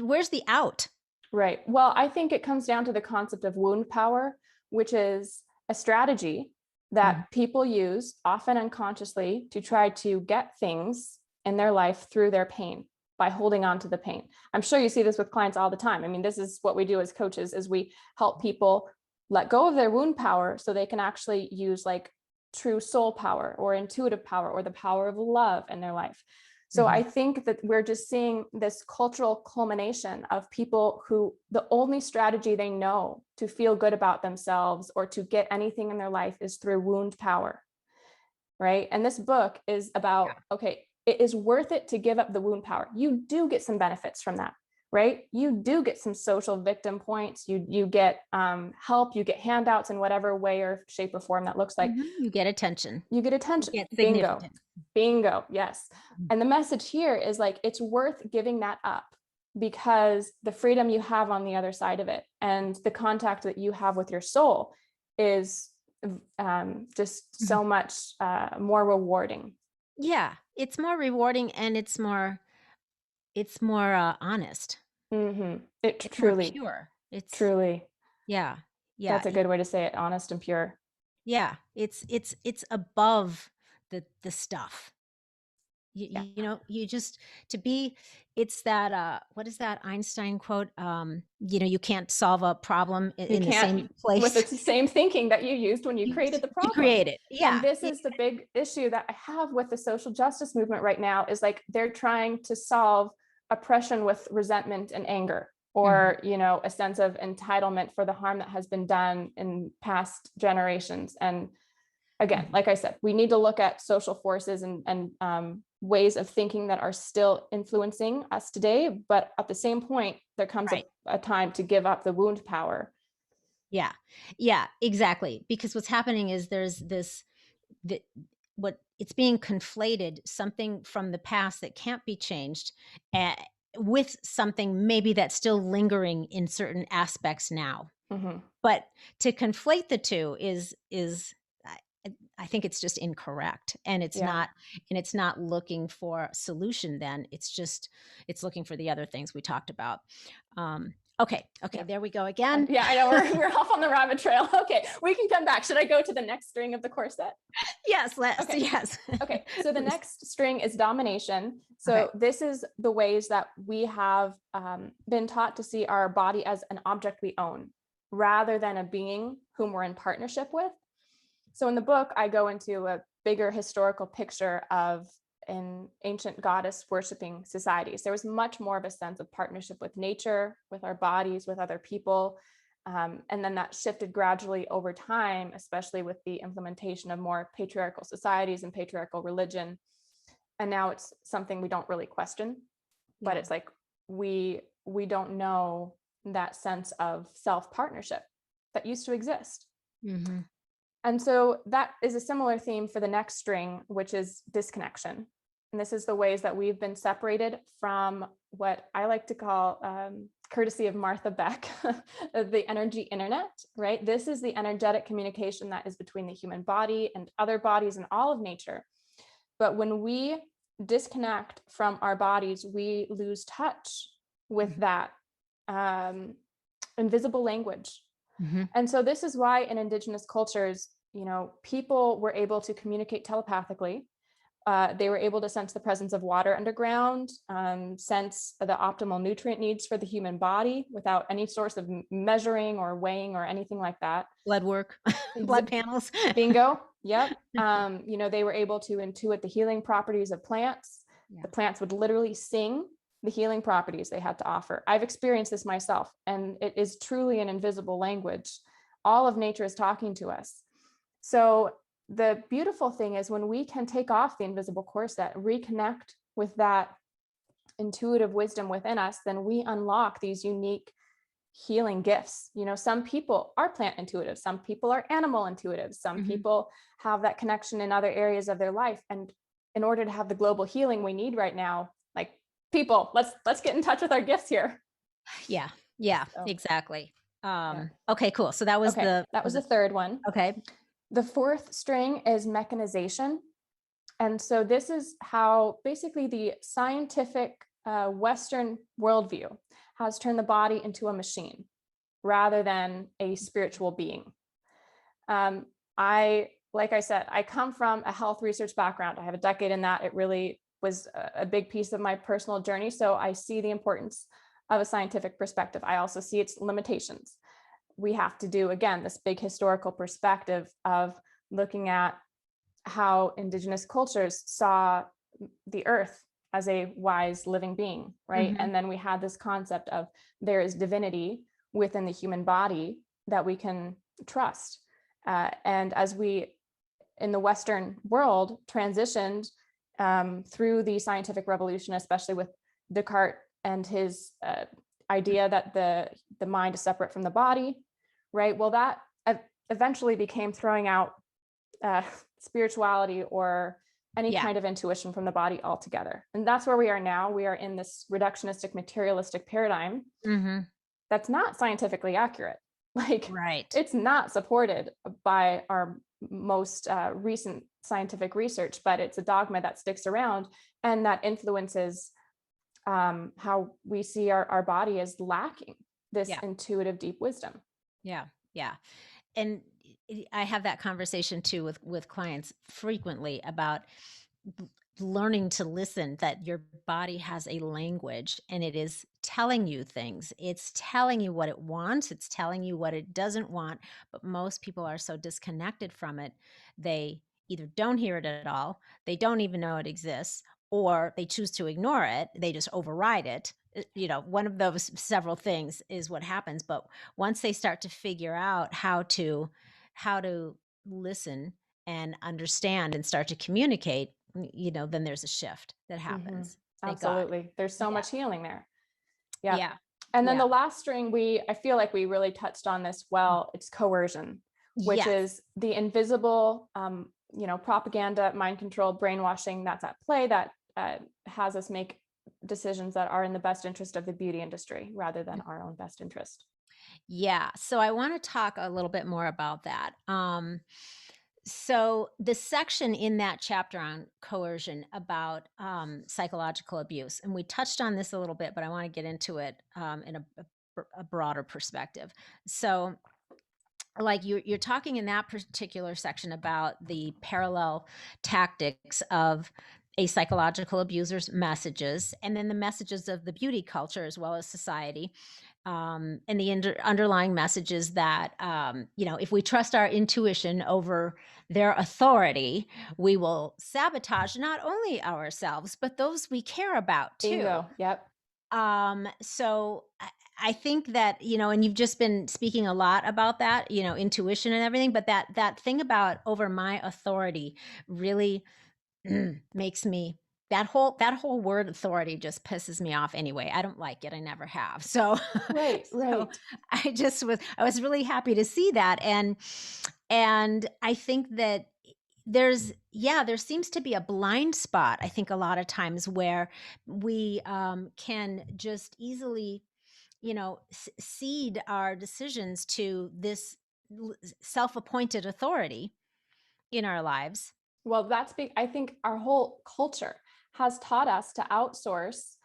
Where's the out? Right. Well, I think it comes down to the concept of wound power, which is a strategy Mhm. that people use often unconsciously to try to get things in their life through their pain by holding on to the pain. I'm sure you see this with clients all the time. I mean, this is what we do as coaches is we help people let go of their wound power so they can actually use like true soul power or intuitive power or the power of love in their life. So I Mhm. think that we're just seeing this cultural culmination of people who the only strategy they know to feel good about themselves or to get anything in their life is through wound power, right? And this book is about, okay, it is worth it to give up the wound power. You do get some benefits from that, right? You do get some social victim points. You get help, you get handouts in whatever way or shape or form that looks like. You get attention. You get You attention. get Bingo. significance. Bingo. Yes. And the message here is like, it's worth giving that up because the freedom you have on the other side of it and the contact that you have with your soul is just so much more rewarding. Yeah, it's more rewarding and it's more honest. It It's more truly, pure. truly, Yeah, yeah, that's a good way to say it. Honest and pure. yeah. It's above the stuff. Yeah. You just to be. It's that what is that Einstein quote? You can't solve a problem You in the can't same with the place same thinking that you used when you created the you problem. create it. And Yeah, this is the big issue that I have with the social justice movement right now is like they're trying to solve oppression with resentment and anger Mhm. or a sense of entitlement for the harm that has been done in past generations. And again, Mhm. like I said, we need to look at social forces and ways of thinking that are still influencing us today. But at the same point, there comes Right. a time to give up the wound power. Yeah. Yeah, exactly. Because what's happening is there's this that what it's being conflated, something from the past that can't be changed, uh, with something maybe that's still lingering in certain aspects now. Mhm. But to conflate the two is I I think it's just incorrect, Yeah. and it's not looking for a solution then, it's looking for the other things we talked about. Okay, Yeah. there we go again. Yeah, I know we're off on the rabbit trail. Okay, we can come back. Should I go to the next string of the corset? Yes, Okay. yes. Okay. So the Please. next string is domination. Okay. So this is the ways that we have been taught to see our body as an object we own rather than a being whom we're in partnership with. So in the book, I go into a bigger historical picture of in ancient goddess worshiping societies. There was much more of a sense of partnership with nature, with our bodies, with other people. And then that shifted gradually over time, especially with the implementation of more patriarchal societies and patriarchal religion. And now it's something we don't really question, but Yeah. it's like we don't know that sense of self partnership that used to exist. Mhm. And so that is a similar theme for the next string, which is disconnection. And this is the ways that we've been separated from what I like to call, courtesy of Martha Beck, the energy internet, right? This is the energetic communication that is between the human body and other bodies and all of nature. But when we disconnect from our bodies, we lose touch with Mhm. that invisible language. Mhm. And so this is why in indigenous cultures, people were able to communicate telepathically. They were able to sense the presence of water underground, sense the optimal nutrient needs for the human body without any source of measuring or weighing or anything like that. Blood work, blood panels. Bingo. Yep. They were able to intuit the healing properties of plants. Yeah. The plants would literally sing the healing properties they had to offer. I've experienced this myself, and it is truly an invisible language. All of nature is talking to us. So the beautiful thing is when we can take off the invisible corset, reconnect with that intuitive wisdom within us, then we unlock these unique healing gifts. Some people are plant intuitive, some people are animal intuitive, some Mhm. people have that connection in other areas of their life. And in order to have the global healing we need right now, like people, let's get in touch with our gifts here. Yeah. Yeah, So exactly. yeah. Okay, cool. So that was Okay, the that was was the it third one. okay. The fourth string is mechanization. And so this is how basically the scientific Western worldview has turned the body into a machine rather than a spiritual being. Like I said, I come from a health research background. I have a decade in that. It really was a big piece of my personal journey. So I see the importance of a scientific perspective. I also see its limitations. We have to do, again, this big historical perspective of looking at how indigenous cultures saw the earth as a wise living being, right? Mm-hmm. And then we had this concept of there is divinity within the human body that we can trust. And as we in the Western world transitioned through the scientific revolution, especially with Descartes and his idea that the mind is separate from the body, right? Well, that eventually became throwing out spirituality or any kind of intuition from the body altogether. And that's where we are now. We are in this reductionistic, materialistic paradigm that's not scientifically accurate. Like, it's not supported by our most recent scientific research, but it's a dogma that sticks around and that influences how we see our body as lacking this intuitive, deep wisdom. Yeah. And I have that conversation too with clients frequently about learning to listen, that your body has a language and it is telling you things. It's telling you what it wants. It's telling you what it doesn't want. But most people are so disconnected from it. They either don't hear it at all. They don't even know it exists, or they choose to ignore it. They just override it. One of those several things is what happens. But once they start to figure out how to listen and understand and start to communicate, then there's a shift that happens. Absolutely. There's so much healing there. Yeah. And then the last string, I feel like we really touched on this well. It's coercion, which is the invisible, propaganda, mind control, brainwashing that's at play that has us make decisions that are in the best interest of the beauty industry rather than our own best interest. Yeah. So I want to talk a little bit more about that. So the section in that chapter on coercion about psychological abuse, and we touched on this a little bit, but I want to get into it in a broader perspective. So like you're talking in that particular section about the parallel tactics of a psychological abuser's messages, and then the messages of the beauty culture as well as society, and the underlying messages that if we trust our intuition over their authority, we will sabotage not only ourselves but those we care about too. Bingo. Yep. So I think that, and you've just been speaking a lot about that, intuition and everything, but that thing about over my authority really makes me, that whole word authority just pisses me off anyway. I don't like it. I never have. So, Right. so I was really happy to see that. And I think that there seems to be a blind spot, I think, a lot of times where we can just easily cede our decisions to this self-appointed authority in our lives. Well, that's big. I think our whole culture has taught us to outsource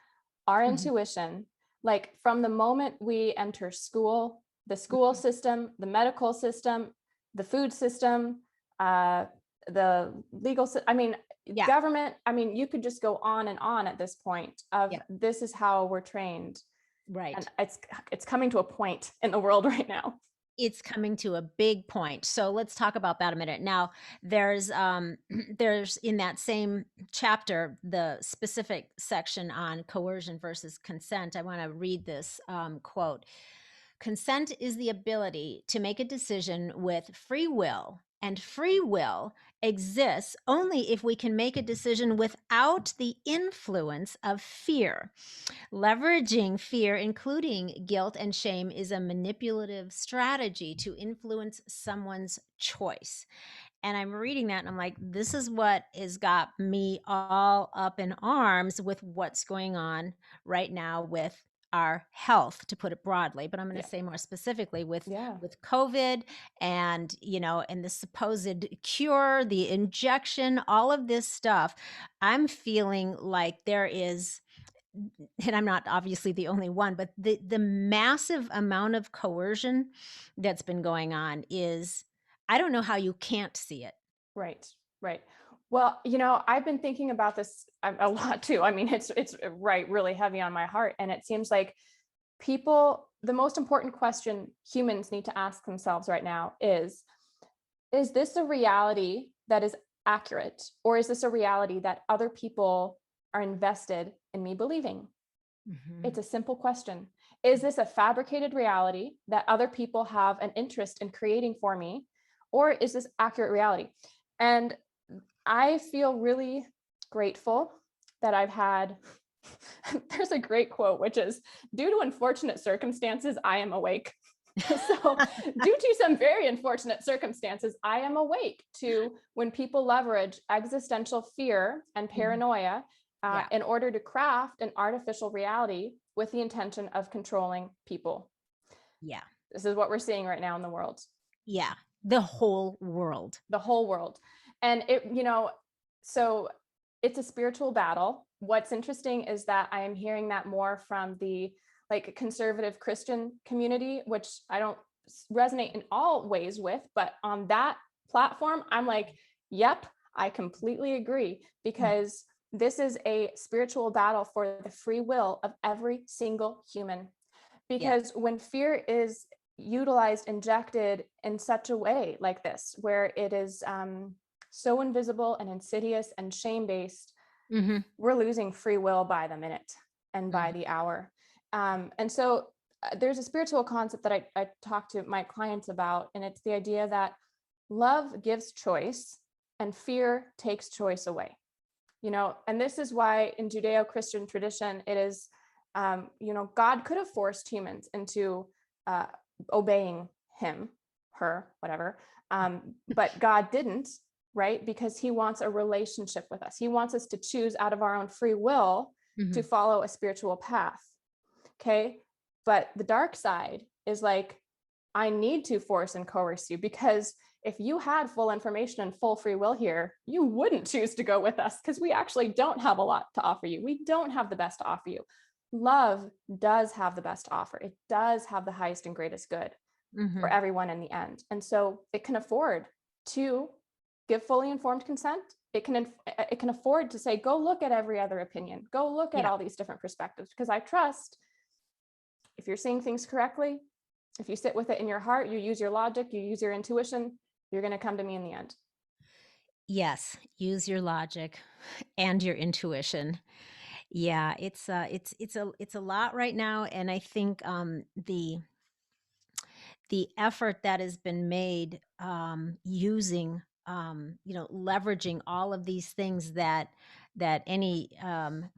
our intuition. Like from the moment we enter school, the school system, the medical system, the food system, the legal system, government. You could just go on and on at this point of this is how we're trained. Right. And it's coming to a point in the world right now. It's coming to a big point. So let's talk about that a minute. Now, there's in that same chapter, the specific section on coercion versus consent. I want to read this quote. Consent is the ability to make a decision with free will, and free will exists only if we can make a decision without the influence of fear. Leveraging fear, including guilt and shame, is a manipulative strategy to influence someone's choice. And I'm reading that and I'm like, this is what has got me all up in arms with what's going on right now with our health, to put it broadly, but I'm going to Yeah. say more specifically Yeah. with COVID and, and the supposed cure, the injection, all of this stuff. I'm feeling like there is, and I'm not obviously the only one, but the massive amount of coercion that's been going on is, I don't know how you can't see it. Right. Right. Well, I've been thinking about this a lot too. I mean, it's right, really heavy on my heart, and it seems like the most important question humans need to ask themselves right now is this a reality that is accurate, or is this a reality that other people are invested in me believing? It's Mhm. a simple question. Is this a fabricated reality that other people have an interest in creating for me, or is this accurate reality? And I feel really grateful that I've had. There's a great quote, which is, due to unfortunate circumstances, I am awake. So, due to some very unfortunate circumstances, I am awake to when people leverage existential fear and Mhm. paranoia Yeah. in order to craft an artificial reality with the intention of controlling people. Yeah. This is what we're seeing right now in the world, Yeah. The whole world. the whole world. And so it's a spiritual battle. What's interesting is that I am hearing that more from the like conservative Christian community, which I don't resonate in all ways with, but on that platform, I'm like, yep, I completely agree, Mm. because this is a spiritual battle for the free will of every single human. Yes. Because when fear is utilized, injected in such a way like this, where it is so invisible and insidious and shame based, Mhm. we're losing free will by the minute and by Mhm. the hour. And so there's a spiritual concept that I talk to my clients about, and it's the idea that love gives choice and fear takes choice away. And this is why in Judeo-Christian tradition, it is, God could have forced humans into uh, obeying him, her, whatever. But God didn't, right? Because he wants a relationship with us. He wants us to choose out of our own free will to Mhm. follow a spiritual path. Okay. But the dark side is like, I need to force and coerce you, because if you had full information and full free will here, you wouldn't choose to go with us, because we actually don't have a lot to offer you. We don't have the best to offer you. Love does have the best to offer. It does have the highest and greatest good for Mhm. everyone in the end. And so it can afford to give fully informed consent. It can afford to say, go look at every other opinion. Go look at Yeah. all these different perspectives, because I trust if you're seeing things correctly, if you sit with it in your heart, you use your logic, you use your intuition, you're going to come to me in the end. Yes. Use your logic and your intuition. Yeah, it's a lot right now, and I think the effort that has been made, using, leveraging all of these things that any,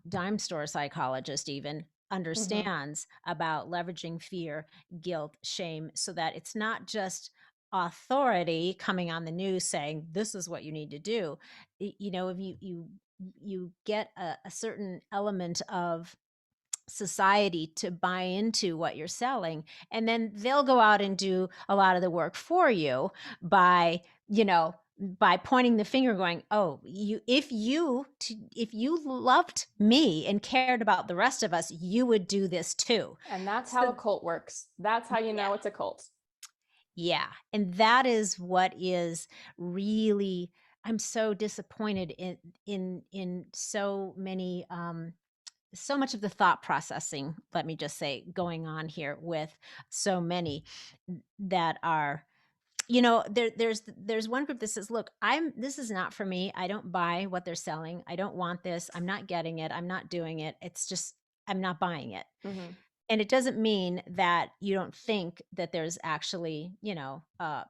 dime store psychologist even Mm-hmm. understands about leveraging fear, guilt, shame, so that it's not just authority coming on the news saying, "This is what you need to do." If you get a certain element of society to buy into what you're selling, and then they'll go out and do a lot of the work for you by by pointing the finger going, "Oh, if you loved me and cared about the rest of us, you would do this too." And that's how a So cult works. That's how you yeah, know it's a cult. yeah, and that is what is really, I'm so disappointed in so much of the thought processing, let me just say, going on here with so many that are, there's one group that says, "Look, this is not for me. I don't buy what they're selling. I don't want this. I'm not getting it. I'm not doing it. It's just, I'm not buying it." Mm-hmm. And it doesn't mean that you don't think that there's actually,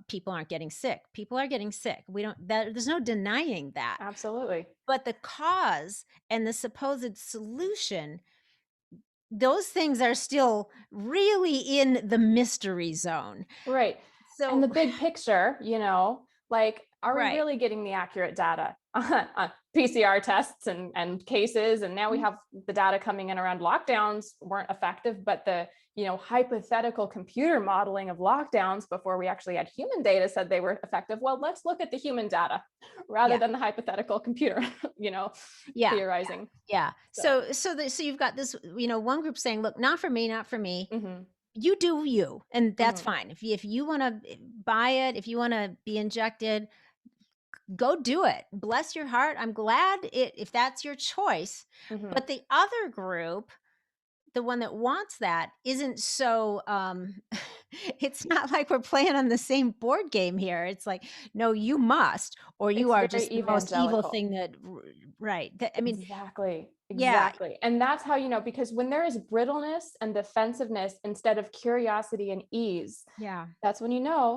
people aren't getting sick. People are getting sick. There's no denying that. Absolutely. But the cause and the supposed solution, those things are still really in the mystery zone. Right. And the So big picture, Like, are we Right. really getting the accurate data on PCR tests and cases? And now we Mhm. have the data coming in around lockdowns weren't effective, but the, hypothetical computer modeling of lockdowns before we actually had human data said they were effective. Well, let's look at the human data rather Yeah. than the hypothetical computer, Yeah. theorizing. Yeah. So, So you've got this, one group saying, look, not for me, not for me. mhm, You do you, and that's mhm, fine. If you want to buy it, if you want to be injected, go do it. Bless your heart. I'm glad if that's your choice. mhm. But the other group, the one that wants that, isn't so it's not like we're playing on the same board game here. It's like, no, you must, or you It's are very just the most evil evangelical. thing that right. I mean, Exactly. yeah, Exactly. And that's how because when there is brittleness and defensiveness instead of curiosity and ease, yeah, that's when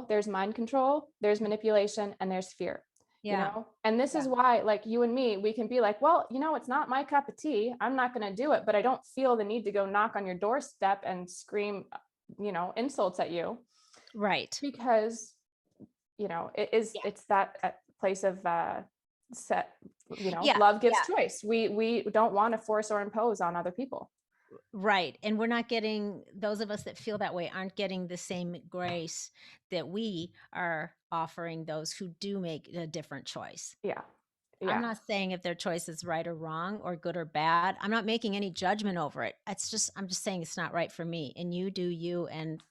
there's mind control, there's manipulation, and there's fear. yeah, And this yeah. is why, like you and me, we can be like, well, it's not my cup of tea. I'm not going to do it, but I don't feel the need to go knock on your doorstep and scream, insults at you Right. because, Yeah. it's that place of set, Yeah. love gives Yeah. choice. We don't want to force or impose on other people. Right. And we're not getting, those of us that feel that way aren't getting the same grace that we are offering those who do make a different choice. Yeah. I'm Yeah. not saying if their choice is right or wrong or good or bad. I'm not making any judgment over it. I'm just saying it's not right for me. And you do you, and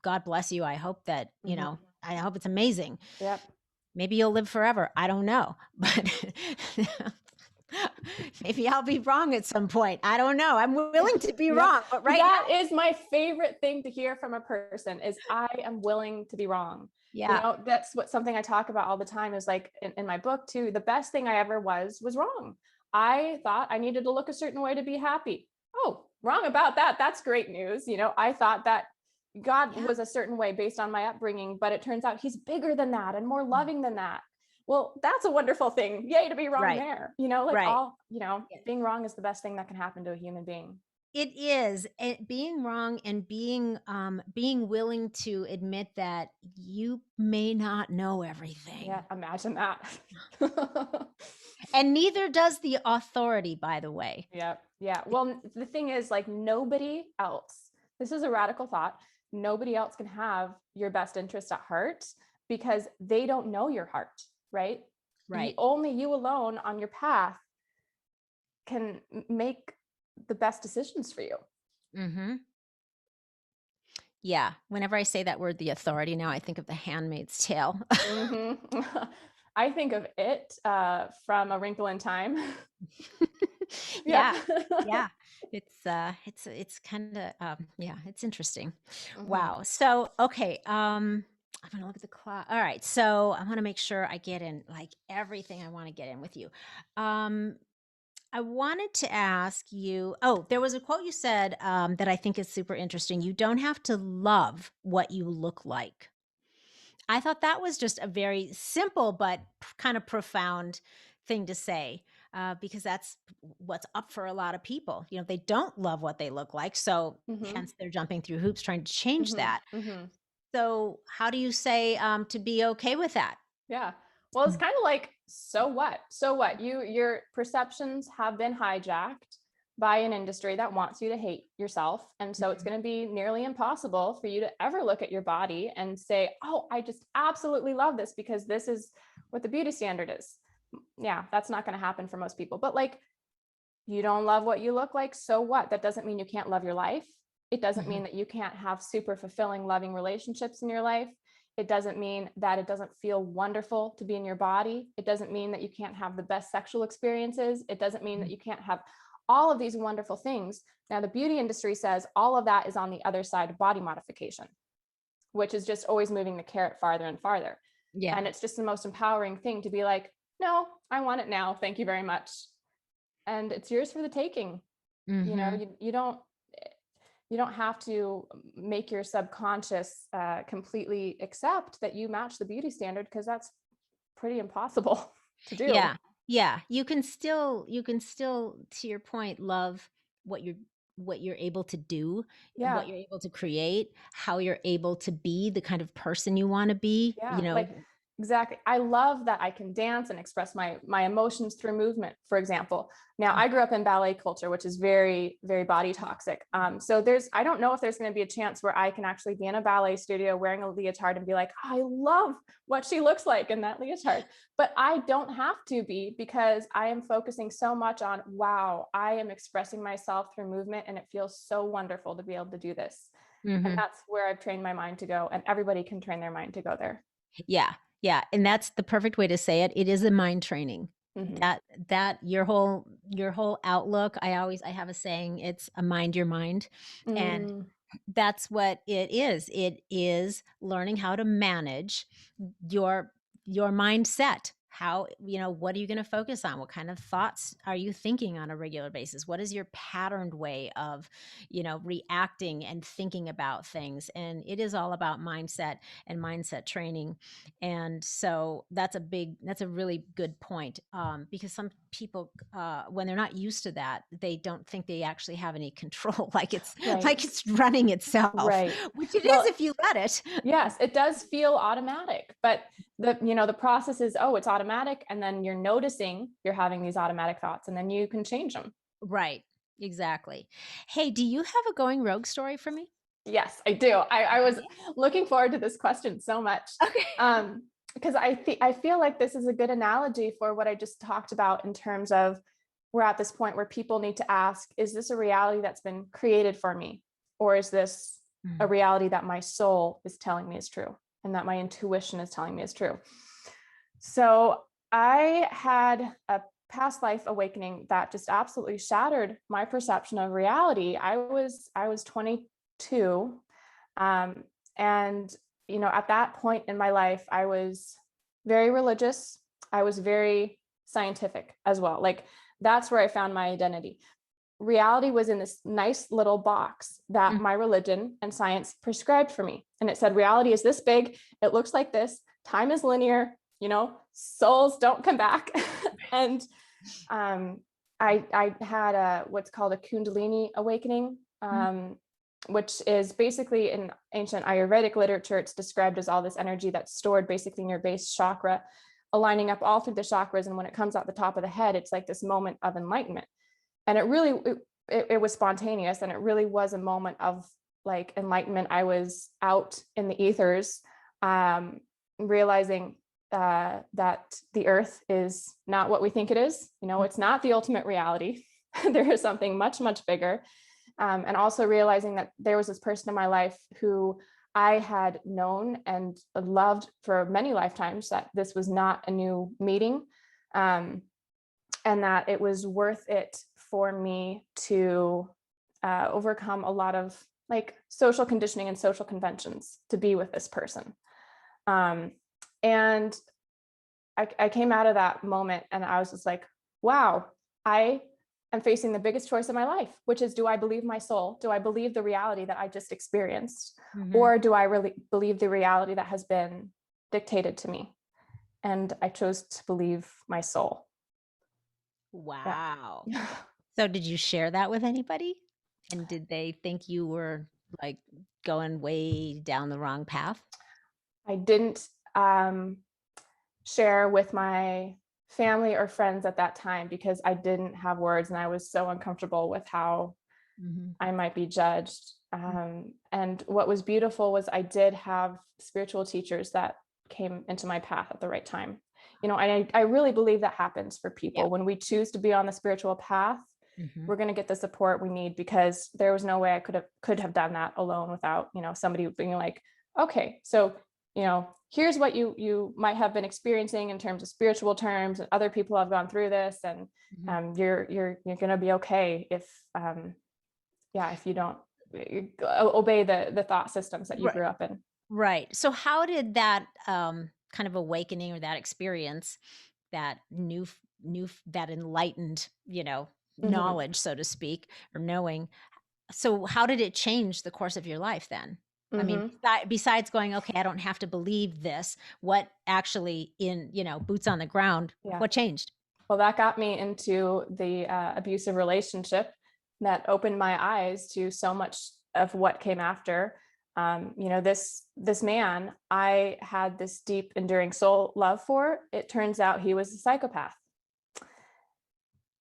God bless you. I hope that, Hmm. I hope it's amazing. Yep. Maybe you'll live forever. I don't know. But maybe I'll be wrong at some point. I don't know. I'm willing to be Yep. wrong, but right That now, is my favorite thing to hear from a person is I am willing to be wrong. yeah. That's something I talk about all the time is like in my book too. The best thing I ever was wrong. I thought I needed to look a certain way to be happy. Oh, wrong about that. That's great news. I thought that God Yeah. was a certain way based on my upbringing, but it turns out he's bigger than that and more Mm. loving than that. Well, that's a wonderful thing. Yay to be wrong Right. there. Like Right. Yeah. being wrong is the best thing that can happen to a human being. It is, being wrong and being willing to admit that you may not know Yeah, everything. imagine that. And neither does the authority, by the way. Yeah, yeah. Well, the thing is, like, nobody else, this is a radical thought, nobody else can have your best interest at heart because they don't know your heart, right? Right. Only you alone on your path can make the best decisions for you. Mhm. Yeah, whenever I say that word, the authority, now I think of The Handmaid's Tale. Hmm. I think of it from A Wrinkle in Time. Yep. Yeah, yeah. It's kinda, yeah, it's interesting. Hmm. Wow. So, okay, I'm gonna look at the clock. Alright, so I wanna make sure I get in, like, everything I wanna get in with you. Um, I wanted to ask you, there was a quote you said, that I think is super interesting. "You don't have to love what you look like." I thought that was just a very simple but kind of profound thing to say, because that's what's up for a lot of people. They don't love what they look like, so Hmm. hence they're jumping through hoops trying to change Hmm. that. Hmm. So, how do you say, to be okay with that? Yeah. Well, it's Mm. kind of like, so what? So what? Your perceptions have been hijacked by an industry that wants you to hate yourself. And so it's Mhm. going to be nearly impossible for you to ever look at your body and say, "Oh, I just absolutely love this because this is what the beauty standard is." Yeah, that's not going to happen for most people. But like, you don't love what you look like, so what? That doesn't mean you can't love your life. It doesn't Mhm. mean that you can't have super fulfilling, loving relationships in your life. It doesn't mean that it doesn't feel wonderful to be in your body. It doesn't mean that you can't have the best sexual experiences. It doesn't mean that Mhm. you can't have all of these wonderful things. Now, the beauty industry says all of that is on the other side of body modification, which is just always moving the carrot farther and farther. Yeah. And it's just the most empowering thing to be like, no, I want it now. Thank you very much. And it's yours for the taking. Mhm. You don't have to make your subconscious completely accept that you match the beauty standard because that's pretty impossible to do. Yeah. Yeah. You can still, to your point, love what you're able to do, what Yeah, you're able to create, how you're able to be the kind of person you wanna be, yeah. Like Exactly. I love that I can dance and express my emotions through movement, for example. Now, I grew up in ballet culture, which is very, very body toxic. So I don't know if there's going to be a chance where I can actually be in a ballet studio wearing a leotard and be like, I love what she looks like in that leotard. But I don't have to be, because I am focusing so much on, wow, I am expressing myself through movement, and it feels so wonderful to be able to do this. And that's where I've trained my mind to go, and everybody can train their mind to go there. Yeah. Yeah. And that's the perfect way to say it. It is a mind training. That your whole outlook. I have a saying, it's a mind your mind. And Mm, that's what it is. It is learning how to manage your mindset. How, what are you going to focus on? What kind of thoughts are you thinking on a regular basis? What is your patterned way of, reacting and thinking about things? And it is all about mindset and mindset training. And so that's a really good point, because some people, when they're not used to that, they don't think they actually have any control, like it's right. running itself, Right. which it is Well, if you let it. yes, it does feel automatic, but the process is, oh, it's automatic. And then you're noticing you're having these automatic thoughts, and then you can change them. Right. Exactly. Hey, do you have a going rogue story for me? Yes, I do. I was looking forward to this question so much. Okay. Because I feel like this is a good analogy for what I just talked about, in terms of, we're at this point where people need to ask, is this a reality that's been created for me? Or is this a reality that my soul is telling me is true, and that my intuition is telling me is true? So I had a past life awakening that just absolutely shattered my perception of reality. I was 22, and at that point in my life, I was very religious. I was very scientific as well. Like, that's where I found my identity. Reality was in this nice little box that my religion and science prescribed for me. And it said, reality is this big. It looks like this. Time is linear. Souls don't come back. And I had what's called a Kundalini awakening, which is basically, in ancient Ayurvedic literature, it's described as all this energy that's stored basically in your base chakra, aligning up all through the chakras. And when it comes out the top of the head, it's like this moment of enlightenment. And it was spontaneous, and it really was a moment of like enlightenment. I was out in the ethers, realizing that the earth is not what we think it is. It's not the ultimate reality. There is something much, much bigger. And also realizing that there was this person in my life who I had known and loved for many lifetimes, that this was not a new meeting, and that it was worth it for me to overcome a lot of like social conditioning and social conventions to be with this person. And I came out of that moment, and I was just like, wow, I am facing the biggest choice of my life, which is, do I believe my soul? Do I believe the reality that I just experienced? Or do I really believe the reality that has been dictated to me? And I chose to believe my soul. Wow. Yeah. So did you share that with anybody? And did they think you were like going way down the wrong path? I didn't share with my family or friends at that time, because I didn't have words, and I was so uncomfortable with how I might be judged. And what was beautiful was I did have spiritual teachers that came into my path at the right time. I really believe that happens for people. Yeah. When we choose to be on the spiritual path, we're going to get the support we need, because there was no way I could have done that alone without, somebody being like, okay, so, here's what you might have been experiencing in terms of spiritual terms, and other people have gone through this, and you're going to be okay if you don't obey the thought systems that you grew up in. Right. So how did that kind of awakening, or that experience, that that enlightened, knowledge, so to speak, or knowing, so how did it change the course of your life then? I mean, besides going, okay, I don't have to believe this, what actually boots on the ground, Yeah. what changed? Well, that got me into the abusive relationship that opened my eyes to so much of what came after. This man I had this deep, enduring soul love for, it turns out he was a psychopath.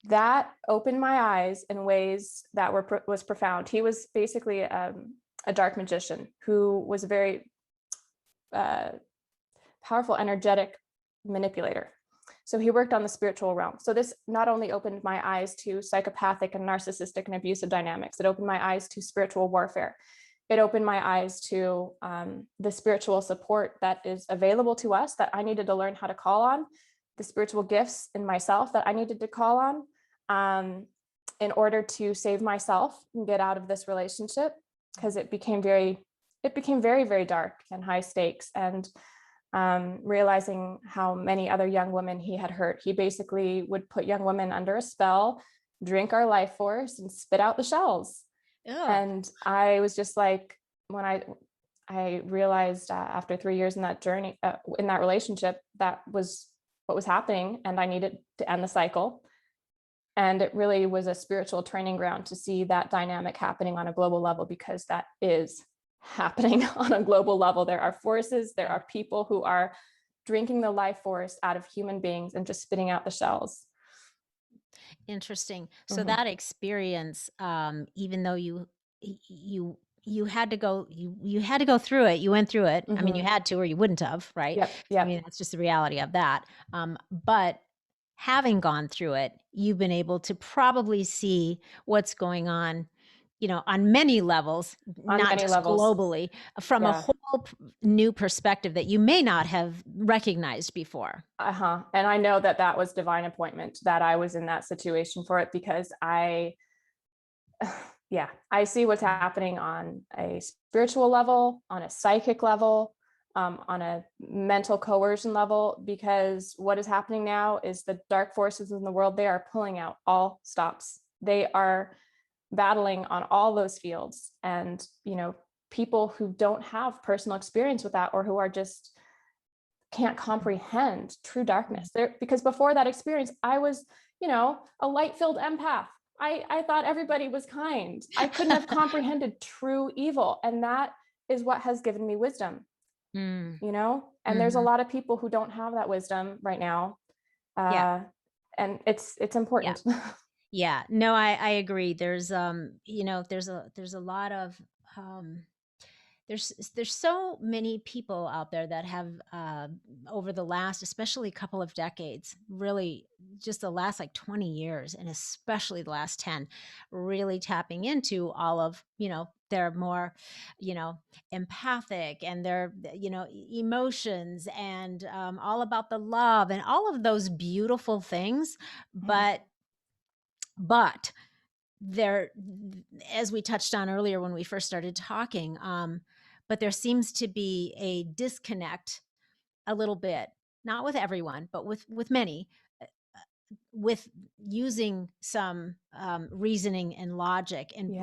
That opened my eyes in ways that was profound. He was basically a dark magician who was a very powerful, energetic manipulator. So he worked on the spiritual realm. So this not only opened my eyes to psychopathic and narcissistic and abusive dynamics, it opened my eyes to spiritual warfare. It opened my eyes to the spiritual support that is available to us that I needed to learn how to call on, the spiritual gifts in myself that I needed to call on in order to save myself and get out of this relationship, because it became very, very dark and high stakes. And realizing how many other young women he had hurt. He basically would put young women under a spell, drink our life force, and spit out the shells. Ugh. And I was just like, when I realized after 3 years in that journey, in that relationship, that was what was happening, and I needed to end the cycle. And it really was a spiritual training ground to see that dynamic happening on a global level, because that is happening on a global level. There are forces, there are people who are drinking the life force out of human beings and just spitting out the shells. Interesting. So that experience, even though you had to go, you had to go through it, you went through it. I mean, you had to, or you wouldn't have, right? Yep. I mean, that's just the reality of that. But having gone through it, you've been able to probably see what's going on, on many levels, not just globally, from a whole new perspective that you may not have recognized before. And I know that was divine appointment, that I was in that situation for it, because I see what's happening on a spiritual level, on a psychic level, on a mental coercion level, because what is happening now is the dark forces in the world, they are pulling out all stops. They are battling on all those fields. And, people who don't have personal experience with that, or who are just can't comprehend true darkness. Because before that experience, I was, a light-filled empath. I thought everybody was kind. I couldn't have comprehended true evil. And that is what has given me wisdom, and there's a lot of people who don't have that wisdom right now. And it's important. Yeah, no, I agree. There's, there's a lot of, there's so many people out there that have, over the last, especially couple of decades, really just the last like 20 years, and especially the last 10, really tapping into all of, they're more, empathic, and their, emotions, and all about the love and all of those beautiful things. But there, as we touched on earlier when we first started talking, but there seems to be a disconnect a little bit, not with everyone, but with many, with using some reasoning and logic, and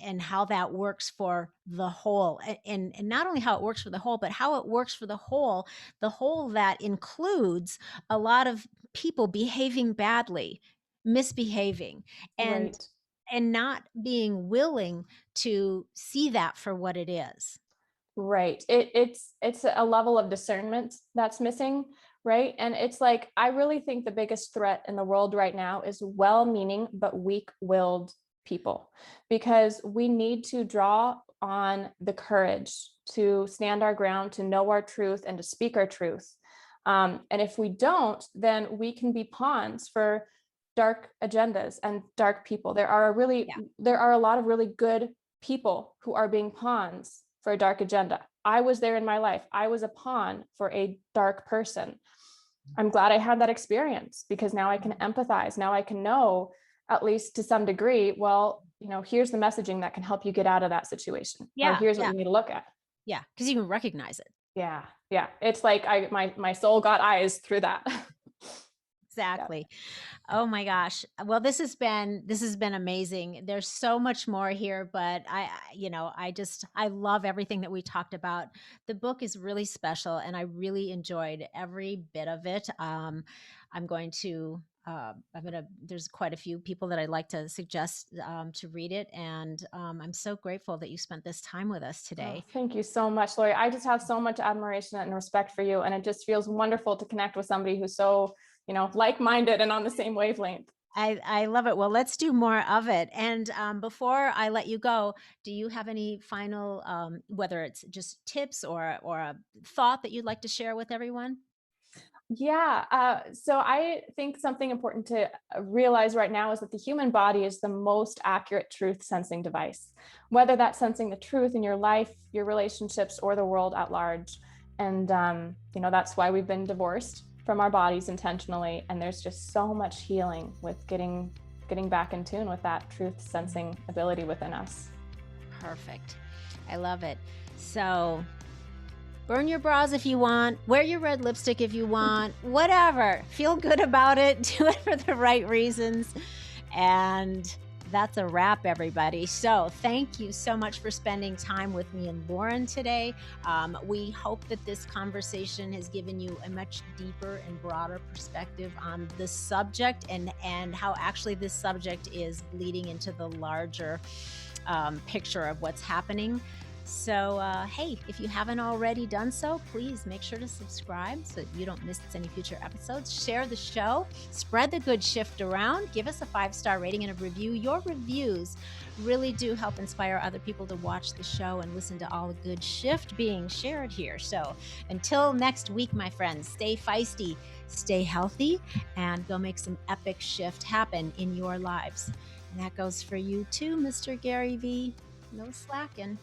and how that works for the whole, and not only how it works for the whole, but how it works for the whole that includes a lot of people behaving badly, misbehaving, and not being willing to see that for what it is. Right. It's a level of discernment that's missing. Right. And it's like, I really think the biggest threat in the world right now is well-meaning but weak-willed people, because we need to draw on the courage to stand our ground, to know our truth, and to speak our truth. And if we don't, then we can be pawns for dark agendas and dark people. There are a lot of really good people who are being pawns for a dark agenda. I was there in my life. I was a pawn for a dark person. I'm glad I had that experience, because now I can empathize. Now I can know, at least to some degree, well, here's the messaging that can help you get out of that situation. Or here's what you need to look at. Yeah, because you can recognize it. Yeah. It's like my soul got eyes through that. Yeah. Exactly. Oh my gosh. Well, this has been amazing. There's so much more here, but I love everything that we talked about. The book is really special and I really enjoyed every bit of it. There's quite a few people that I'd like to suggest to read it. And I'm so grateful that you spent this time with us Oh, today. thank you so much, Lori. I just have so much admiration and respect for you. And it just feels wonderful to connect with somebody who's so, like-minded and on the same wavelength. I love it. Well, let's do more of it. And before I let you go, do you have any final, whether it's just tips or a thought that you'd like to share with everyone? Yeah. So I think something important to realize right now is that the human body is the most accurate truth sensing device, whether that's sensing the truth in your life, your relationships, or the world at large. And, that's why we've been divorced from our bodies intentionally. And there's just so much healing with getting back in tune with that truth sensing ability within us. Perfect. I love it. So burn your bras if you want, wear your red lipstick if you want, whatever. Feel good about it. Do it for the right reasons. And that's a wrap, everybody. So thank you so much for spending time with me and Lauren today. We hope that this conversation has given you a much deeper and broader perspective on the subject and how actually this subject is bleeding into the larger picture of what's happening. So, hey, if you haven't already done so, please make sure to subscribe so that you don't miss any future episodes. Share the show, spread the good shift around, give us a 5-star rating and a review. Your reviews really do help inspire other people to watch the show and listen to all the good shift being shared here. So, until next week, my friends, stay feisty, stay healthy, and go make some epic shift happen in your lives. And that goes for you too, Mr. Gary V. No slacking.